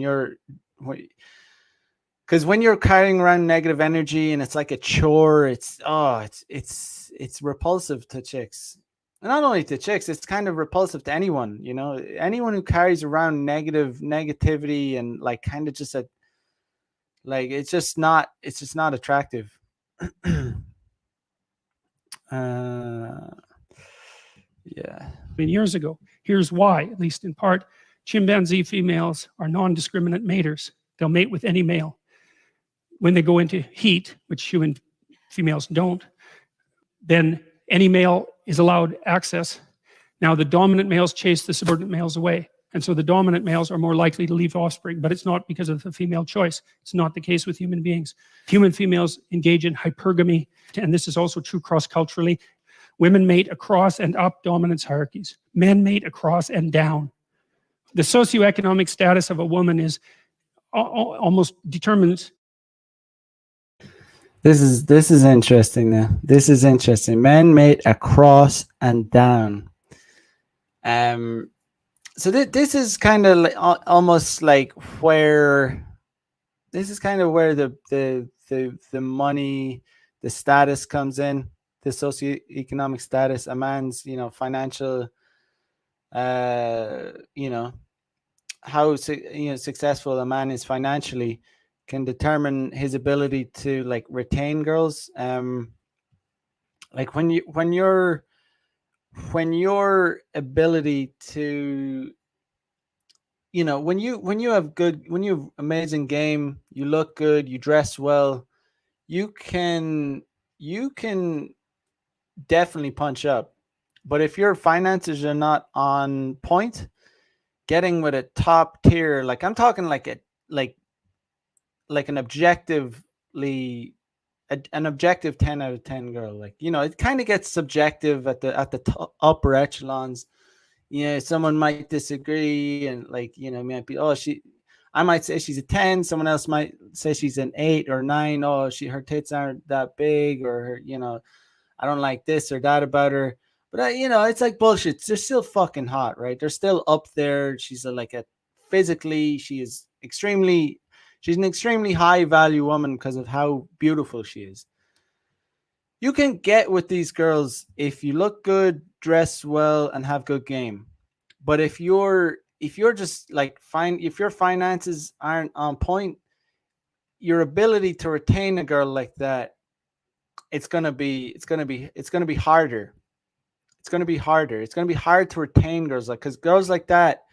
because when you're carrying around negative energy and it's like a chore, it's repulsive to chicks. And not only to chicks, it's kind of repulsive to anyone, you know, anyone who carries around negativity and like kind of just like it's just not attractive. Yeah. Years ago. Here's why, at least in part. Chimpanzee females are non-discriminate maters. They'll mate with any male. When they go into heat, which human females don't, then any male is allowed access. Now the dominant males chase the subordinate males away, and so the dominant males are more likely to leave offspring, but it's not because of the female choice. It's not the case with human beings. Human females engage in hypergamy, and this is also true cross-culturally. Women mate across and up dominance hierarchies. Men mate across and down. The socioeconomic status of a woman is almost determines. This is interesting now. This is interesting. Men mate across and down. So this is kind of like, almost like where this is kind of where the money, the status comes in, the socioeconomic status, a man's, you know, financial, you know, how successful a man is financially can determine his ability to like retain girls. Like when your ability to, you know, when you have amazing game, you look good, you dress well, you can definitely punch up. But if your finances are not on point, getting with a top tier, like I'm talking like an objective 10 out of 10 girl, like, you know, it kind of gets subjective at the upper echelons. You know, someone might disagree and like, you know, might be, I might say she's a 10, someone else might say she's an 8 or 9. Oh, her tits aren't that big, or her, you know, I don't like this or that about her. But you know, it's like bullshit. They're still fucking hot, right? They're still up there. She's physically, she's an extremely high value woman because of how beautiful she is. You can get with these girls if you look good, dress well, and have good game. But if you're just like if your finances aren't on point, your ability to retain a girl like that, it's gonna be harder. It's gonna be harder. It's gonna be hard to retain girls, like, because girls like that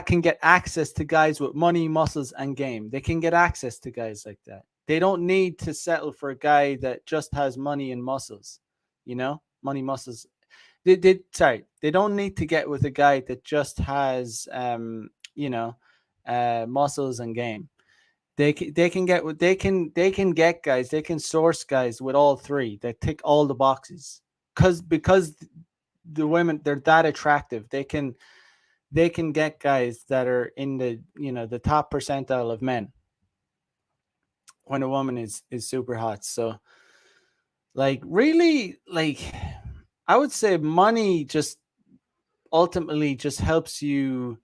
can get access to guys with money, muscles, and game. They can get access to guys like that. They don't need to settle for a guy that just has money and muscles, you know, money, muscles. They don't need to get with a guy that just has, muscles and game. They can get guys. They can source guys with all three that tick all the boxes, because the women, they're that attractive. They can get guys that are in the, you know, the top percentile of men when a woman is super hot. So like, really, like, I would say money just ultimately just helps you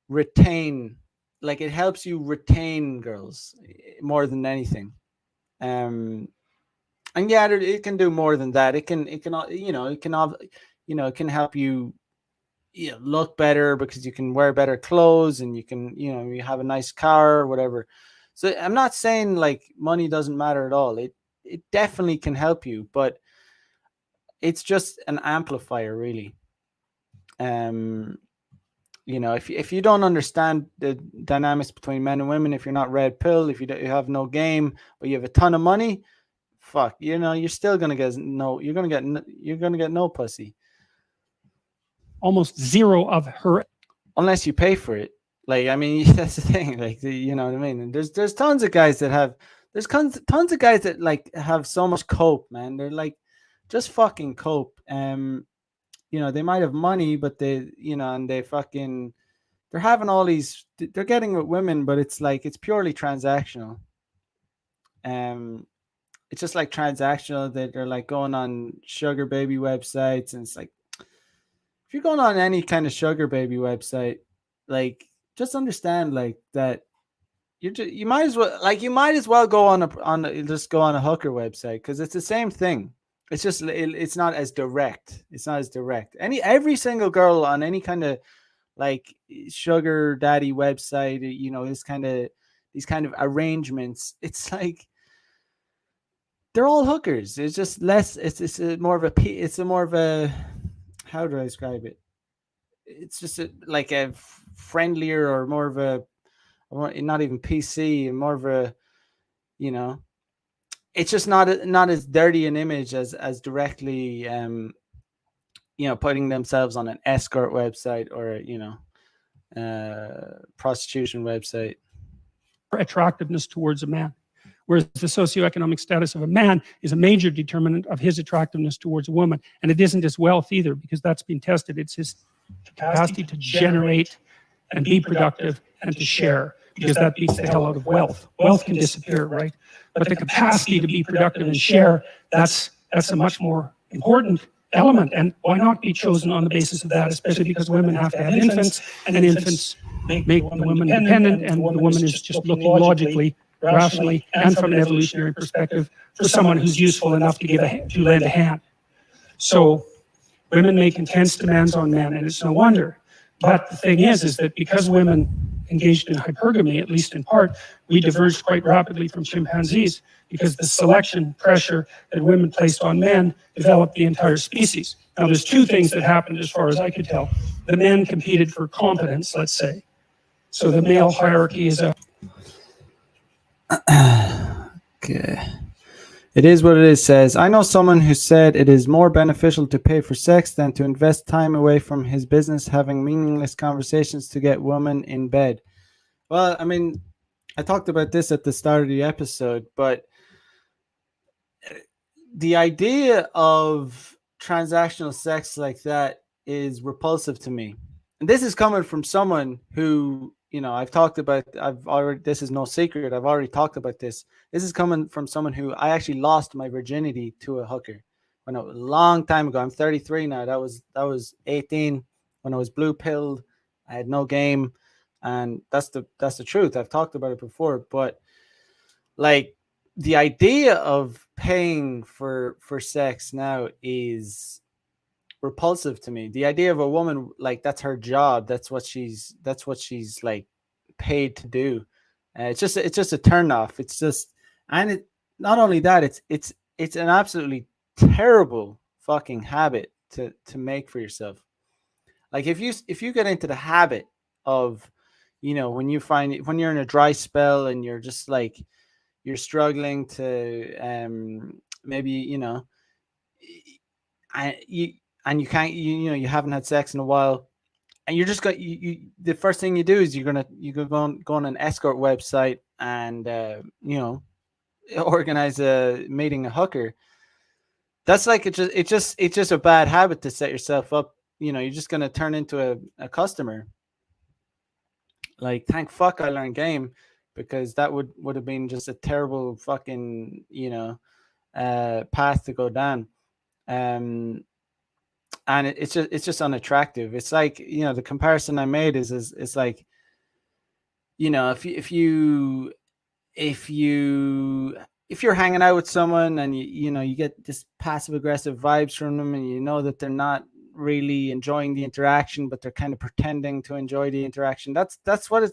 retain, like, it helps you retain girls more than anything. And yeah, it can do more than that. It can help you, you know, look better because you can wear better clothes, and you can, you know, you have a nice car or whatever. So I'm not saying like money doesn't matter at all. It definitely can help you, but it's just an amplifier, really. You know, if you don't understand the dynamics between men and women, if you're not red pill, if you have no game, but you have a ton of money, fuck, you know, you're still gonna get you're gonna get no pussy. Almost zero of her, unless you pay for it. Like, I mean, that's the thing. Like, you know what I mean? And there's tons of guys that have, tons of guys that like have so much cope, man. They're like just fucking cope. You know, they might have money, but they, you know, and they're having all these, they're getting with women, but it's like, it's purely transactional. It's just like transactional, that they're like going on sugar baby websites, and it's like, if you're going on any kind of sugar baby website, like, just understand like that you might as well go just go on a hooker website, because it's the same thing. It's just it's not as direct. It's not as direct. Every single girl on any kind of like sugar daddy website, these kind of arrangements, it's like they're all hookers. It's just less. It's more of a how do I describe it? It's just like a friendlier, or more of a, not even PC, more of a, it's just not as dirty an image as directly putting themselves on an escort website, or prostitution website. Attractiveness towards a man, whereas the socioeconomic status of a man is a major determinant of his attractiveness towards a woman. And it isn't his wealth either, because that's been tested. It's his capacity to generate and be productive and to share, because that beats the hell out of wealth. Wealth can disappear, right? But the capacity to be productive and share, that's a much more important element. And why not be chosen on the basis of that, especially because women have to have infants, and infants make the woman dependent, and the woman is just looking logically, rationally, and from an evolutionary perspective for someone who's useful enough to lend a hand. So women make intense demands on men, and it's no wonder. But the thing is that because women engaged in hypergamy, at least in part, we diverged quite rapidly from chimpanzees, because the selection pressure that women placed on men developed the entire species. Now, there's two things that happened as far as I could tell. The men competed for competence, let's say. So the male hierarchy is a... Okay. It is what it is says, I know someone who said it is more beneficial to pay for sex than to invest time away from his business having meaningless conversations to get women in bed. Well, I mean, I talked about this at the start of the episode, but the idea of transactional sex like that is repulsive to me. And this is coming from someone who, this is no secret. I've already talked about this. This is coming from someone who I actually lost my virginity to a hooker when a long time ago. I'm 33 now. That was 18 when I was blue pilled. I had no game, and that's the truth. I've talked about it before, but like the idea of paying for sex now is repulsive to me. The idea of a woman, like, that's her job, that's what she's like paid to do. It's just a turn off. It's just, and it not only that, it's an absolutely terrible fucking habit to make for yourself. Like if you get into the habit of, when you're in a dry spell and you're just like, you're struggling to maybe you can't, you haven't had sex in a while, and you're just the first thing you do is you go on an escort website and organize meeting a hooker. That's like it's just a bad habit to set yourself up. You're just gonna turn into a customer. Like, thank fuck I learned game, because that would have been just a terrible fucking path to go down. And it's just unattractive. It's like, the comparison I made is it's like, if you're hanging out with someone and you get this passive aggressive vibes from them, and you know that they're not really enjoying the interaction, but they're kind of pretending to enjoy the interaction. That's what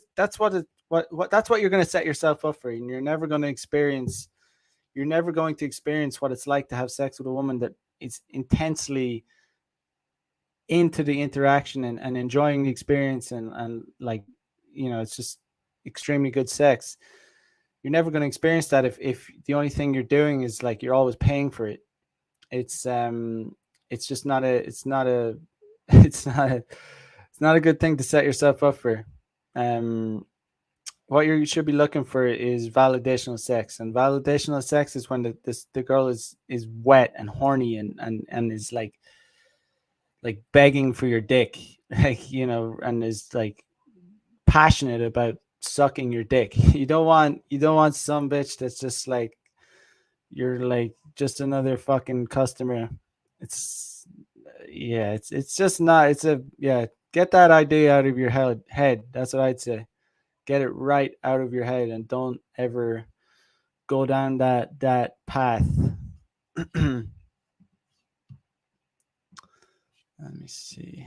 you're going to set yourself up for, and you're never going to experience what it's like to have sex with a woman that is intensely into the interaction and enjoying the experience, and like, it's just extremely good sex. You're never going to experience that if the only thing you're doing is like you're always paying for it. It's just not a good thing to set yourself up for. What you should be looking for is validational sex, and validational sex is when the girl is wet and horny and is like begging for your dick, like, and is like passionate about sucking your dick. You don't want some bitch that's just like, you're like just another fucking customer. It's just not. Get that idea out of your head. That's what I'd say. Get it right out of your head, and don't ever go down that path. Let me see.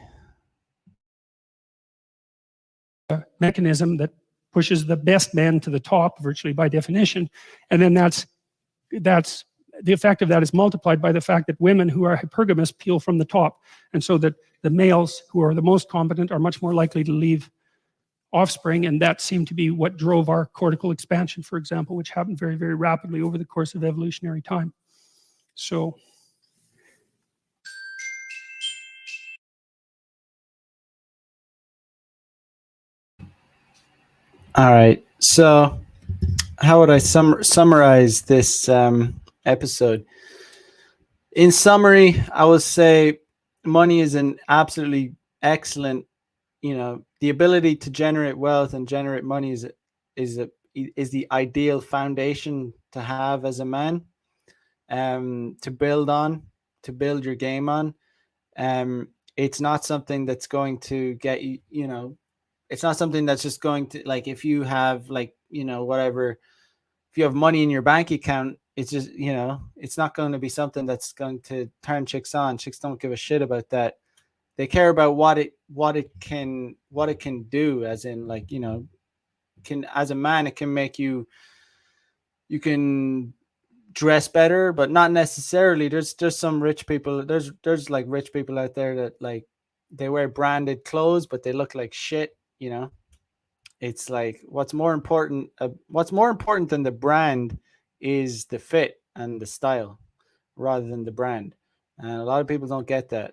Mechanism that pushes the best men to the top, virtually by definition, and then that's the effect of that is multiplied by the fact that women who are hypergamous peel from the top, and so that the males who are the most competent are much more likely to leave offspring, and that seemed to be what drove our cortical expansion, for example, which happened very, very rapidly over the course of evolutionary time. So All right. So, how would I summarize this episode? In summary, I would say money is an absolutely excellent, the ability to generate wealth and generate money is the ideal foundation to have as a man, to build on, to build your game on. It's not something that's going to get you, it's not something that's just going to, like, if you have, like, whatever, if you have money in your bank account, it's just, it's not going to be something that's going to turn chicks on. Chicks don't give a shit about that. They care about what it can do, as in, like, can, as a man, it can make you can dress better, but not necessarily. There's some rich people, there's like rich people out there that, like, they wear branded clothes but they look like shit. It's like, what's more important than the brand is the fit and the style rather than the brand. And a lot of people don't get that.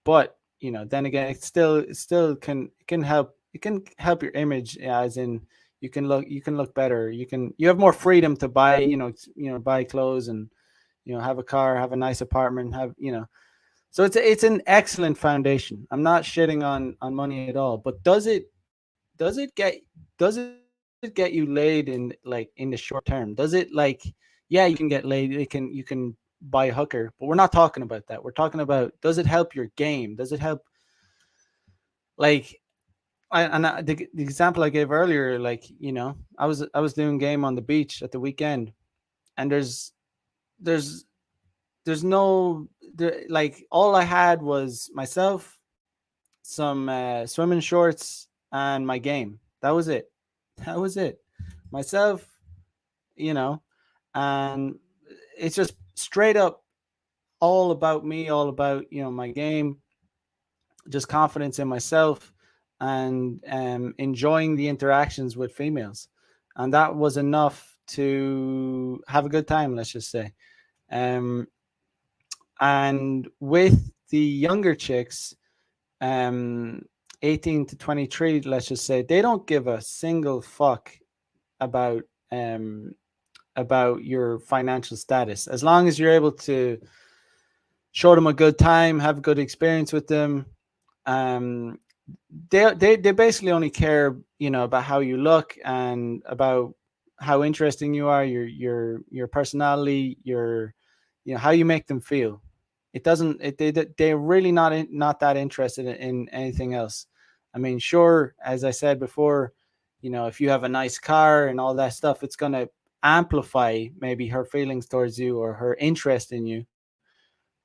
But then again, it still can help your image, as in you can look better. You have more freedom to buy, buy clothes, and have a car, have a nice apartment, so it's an excellent foundation. I'm not shitting on money at all, but does it get you laid in, like, in the short term? Does it, like, yeah, you can get laid, you can buy a hooker, but we're not talking about that. We're talking about, does it help your game? Does it help, like, the example I gave earlier, like, I was doing game on the beach at the weekend, and there's no, like, all I had was myself, some swimming shorts, and my game. That was it. Myself, and it's just straight up all about me, all about, my game, just confidence in myself, and enjoying the interactions with females. And that was enough to have a good time, let's just say. And with the younger chicks, 18 to 23, let's just say, they don't give a single fuck about your financial status, as long as you're able to show them a good time, have a good experience with them. They basically only care, about how you look and about how interesting you are, your personality, your, how you make them feel. It doesn't. They're really not that interested in anything else. I mean, sure, as I said before, if you have a nice car and all that stuff, it's gonna amplify maybe her feelings towards you or her interest in you.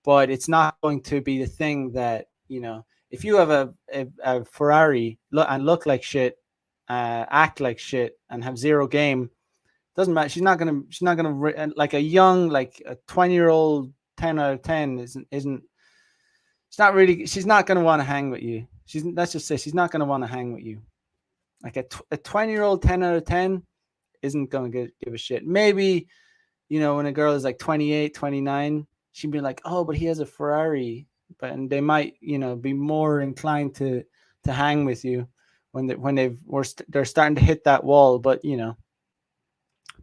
But it's not going to be the thing that, if you have a Ferrari, look like shit, act like shit, and have zero game, doesn't matter. She's not gonna like a young, like a 20-year-old 10 out of 10 isn't. She's not gonna want to hang with you. Let's just say she's not gonna want to hang with you. Like a 20-year-old 10 out of 10 isn't gonna give a shit. Maybe, when a girl is like 28, 29, she'd be like, oh, but he has a Ferrari. And they might, be more inclined to hang with you when they're starting to hit that wall. But,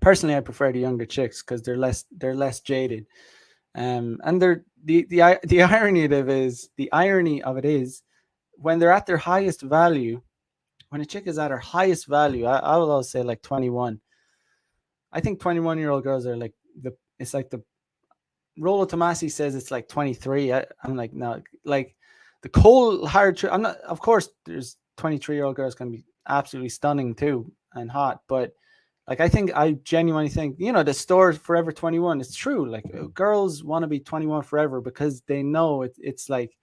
personally, I prefer the younger chicks because they're less jaded. And the irony of it is when they're at their highest value, when a chick is at her highest value, I will always say like 21. I think 21-year-old girls are like it's like the Rolo Tomasi says it's like 23. I'm like, no, like the cold hard truth. I'm not. Of course, there's 23-year-old girls can be absolutely stunning too, and hot. But like, I genuinely think, you know, the store Forever 21, it's true. Like, girls want to be 21 forever because they know it's like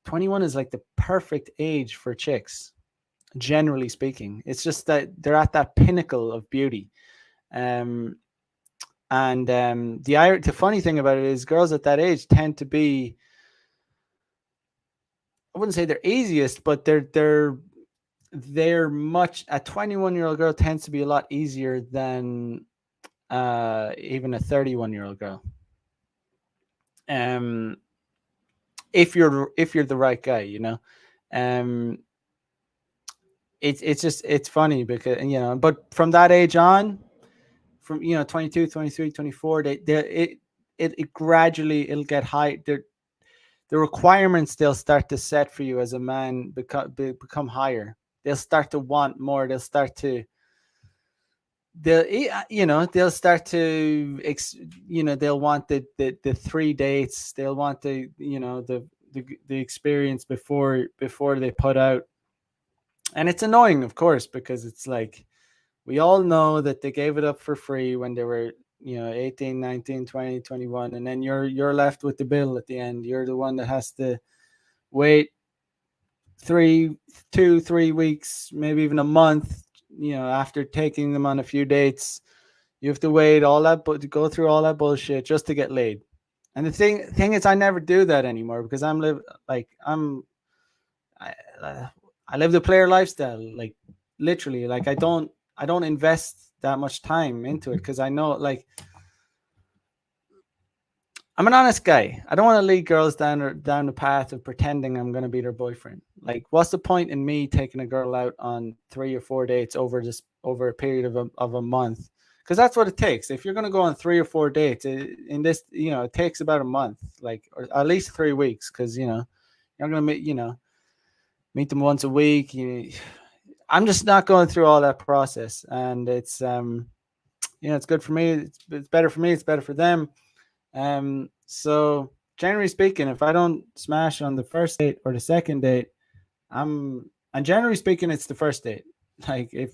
21 is like the perfect age for chicks, generally speaking. It's just that they're at that pinnacle of beauty. The funny thing about it is girls at that age tend to be, I wouldn't say they're easiest, but they're much, a 21-year-old girl tends to be a lot easier than even a 31-year-old girl. If you're the right guy, you know. It's funny because, you know, but from that age on, from, you know, 22, 23, 24, it gradually, it'll get high. The requirements they'll start to set for you as a man become higher. They'll start to want more. They'll start to, they'll start to, they'll want the 3 dates. They'll want the, you know, the experience before they put out. And it's annoying, of course, because it's like, we all know that they gave it up for free when they were, you know, 18, 19, 20, 21. And then you're left with the bill at the end. You're the one that has to wait 3 weeks, maybe even a month, you know, after taking them on a few dates. You have to wait all that, but to go through all that bullshit just to get laid. And the thing is, I never do that anymore because I live the player lifestyle, like literally. Like, I don't invest that much time into it because I know, like, I'm an honest guy. I don't want to lead girls down the path of pretending I'm going to be their boyfriend. Like, what's the point in me taking a girl out on 3 or 4 dates over a period of a month? Because that's what it takes. If you're going to go on 3 or 4 dates in this, you know, it takes about a month, like, or at least 3 weeks, because, you know, you're going to meet them once a week. I'm just not going through all that process, and it's it's good for me. It's better for me. It's better for them. So generally speaking, if I don't smash on the first date or the second date, and generally speaking, it's the first date. Like, if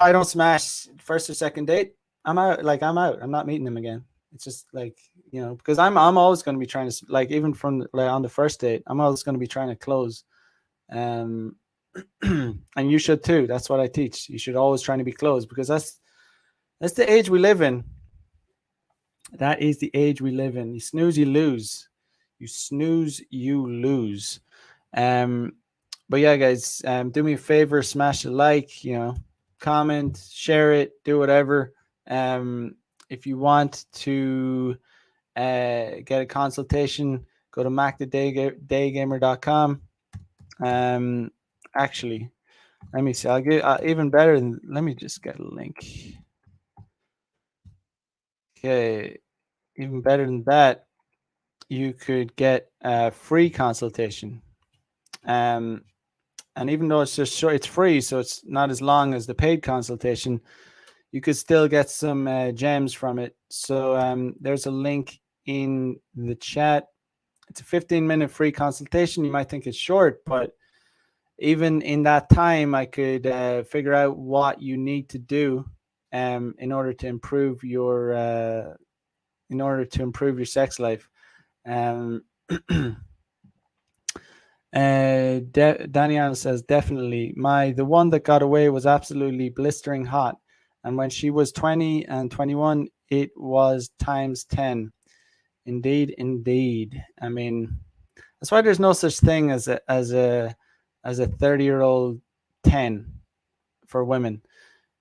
I don't smash first or second date, I'm out. Like, I'm out. I'm not meeting them again. It's just like, you know, because I'm always going to be trying to, like, even from on the first date, I'm always going to be trying to close. And you should too. That's what I teach. You should always try to be closed, because that's the age we live in. That is the age we live in. You snooze, you lose. You snooze, you lose. But yeah, guys, do me a favor, smash a like, you know, comment, share it, do whatever. If you want to get a consultation, go to macthedaygamer.com. Actually, let me see. I'll get even better than. Let me just get a link. Okay, even better than that, you could get a free consultation. And even though it's just short, it's free, so it's not as long as the paid consultation. You could still get some gems from it. So there's a link in the chat. It's a 15-minute free consultation. You might think it's short, but even in that time, I could figure out what you need to do in order to improve your sex life. Danny Arnold says, definitely. The one that got away was absolutely blistering hot. And when she was 20 and 21, it was times 10. Indeed, indeed. I mean, that's why there's no such thing as a 30-year-old 10 for women.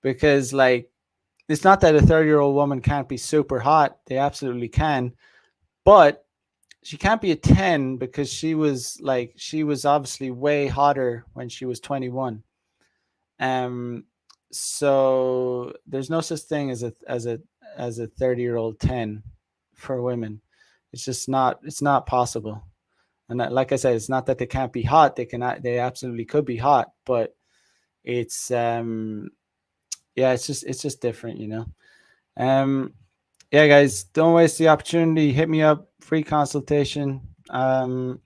Because, like, it's not that a 30-year-old woman can't be super hot. They absolutely can. But she can't be a 10 because she was obviously way hotter when she was 21. So there's no such thing as a 30-year-old 10 for women. It's just not. It's not possible. And like I said, it's not that they can't be hot. They absolutely could be hot, but it's it's just different, you know. Yeah, guys, don't waste the opportunity. Hit me up, free consultation. And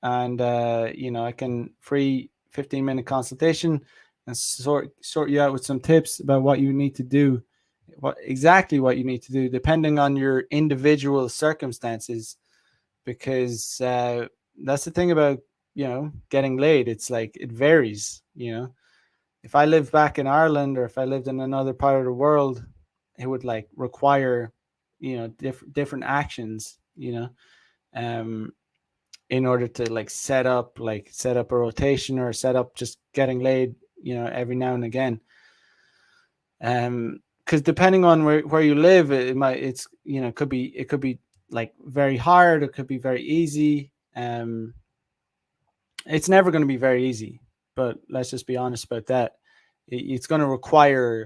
I can free 15-minute consultation and sort you out with some tips about what you need to do, what you need to do, depending on your individual circumstances. Because that's the thing about, getting laid. It's like it varies. If I lived back in Ireland, or if I lived in another part of the world, it would like require, different actions, in order to like set up a rotation, or set up just getting laid, every now and again. Because depending on where you live, it could be like very hard, it could be very easy. It's never going to be very easy, but let's just be honest about that. It's going to require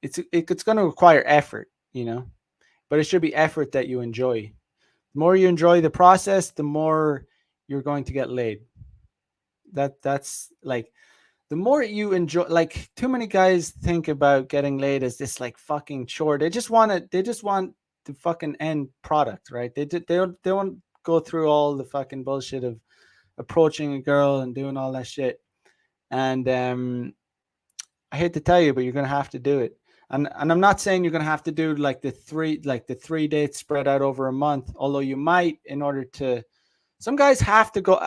it's going to require effort, but it should be effort that you enjoy. The more you enjoy the process, the more you're going to get laid. That's like, the more you enjoy, like, too many guys think about getting laid as this like fucking chore. They just want the fucking end product, right? They don't go through all the fucking bullshit of approaching a girl and doing all that shit. And I hate to tell you, but you're gonna have to do it. And I'm not saying you're gonna have to do like the 3 dates spread out over a month, although you might, in order to. Some guys have to go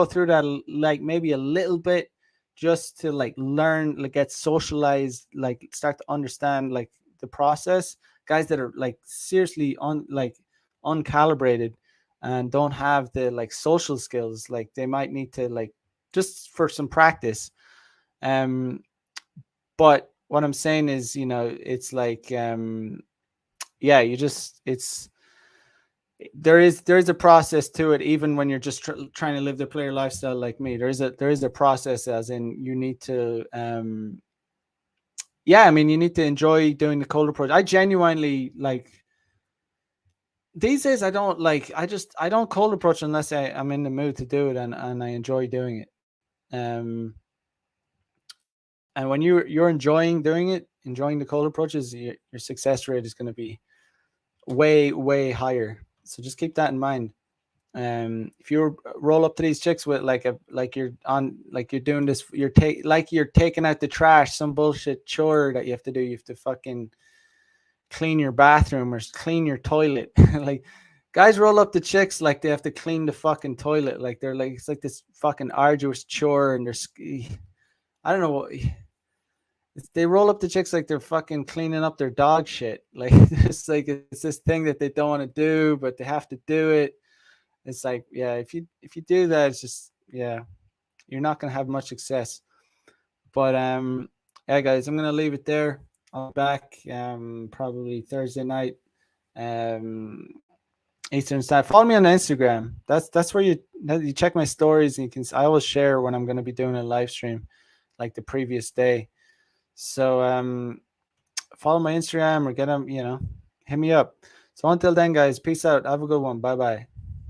through that, like maybe a little bit, just to like learn, like get socialized, like start to understand like the process. Guys that are like seriously uncalibrated and don't have the like social skills, like they might need to like just for some practice. But what I'm saying is, it's like, yeah, there is a process to it, even when you're just trying to live the player lifestyle like me. There is a process, as in you need to, you need to enjoy doing the cold approach. I genuinely like, these days I don't cold approach unless I'm in the mood to do it, and I enjoy doing it. And when you're enjoying doing it, enjoying the cold approaches, your success rate is going to be way, way higher. So just keep that in mind. If you roll up to these chicks with you're doing this, you're taking out the trash, some bullshit chore that you have to do. You have to fucking clean your bathroom or clean your toilet. Like, guys roll up to chicks like they have to clean the fucking toilet. Like they're like, it's like this fucking arduous chore, and I don't know what. They roll up the chicks like they're fucking cleaning up their dog shit. Like it's like it's this thing that they don't want to do, but they have to do it. It's like, yeah, if you do that, it's just, yeah, you're not gonna have much success. But yeah, guys, I'm gonna leave it there. I'll be back probably Thursday night, Eastern Standard. Follow me on Instagram. That's where you check my stories, and I always share when I'm gonna be doing a live stream, like the previous day. So follow my Instagram, or get them, hit me up. So until then, guys, peace out. Have a good one. Bye bye.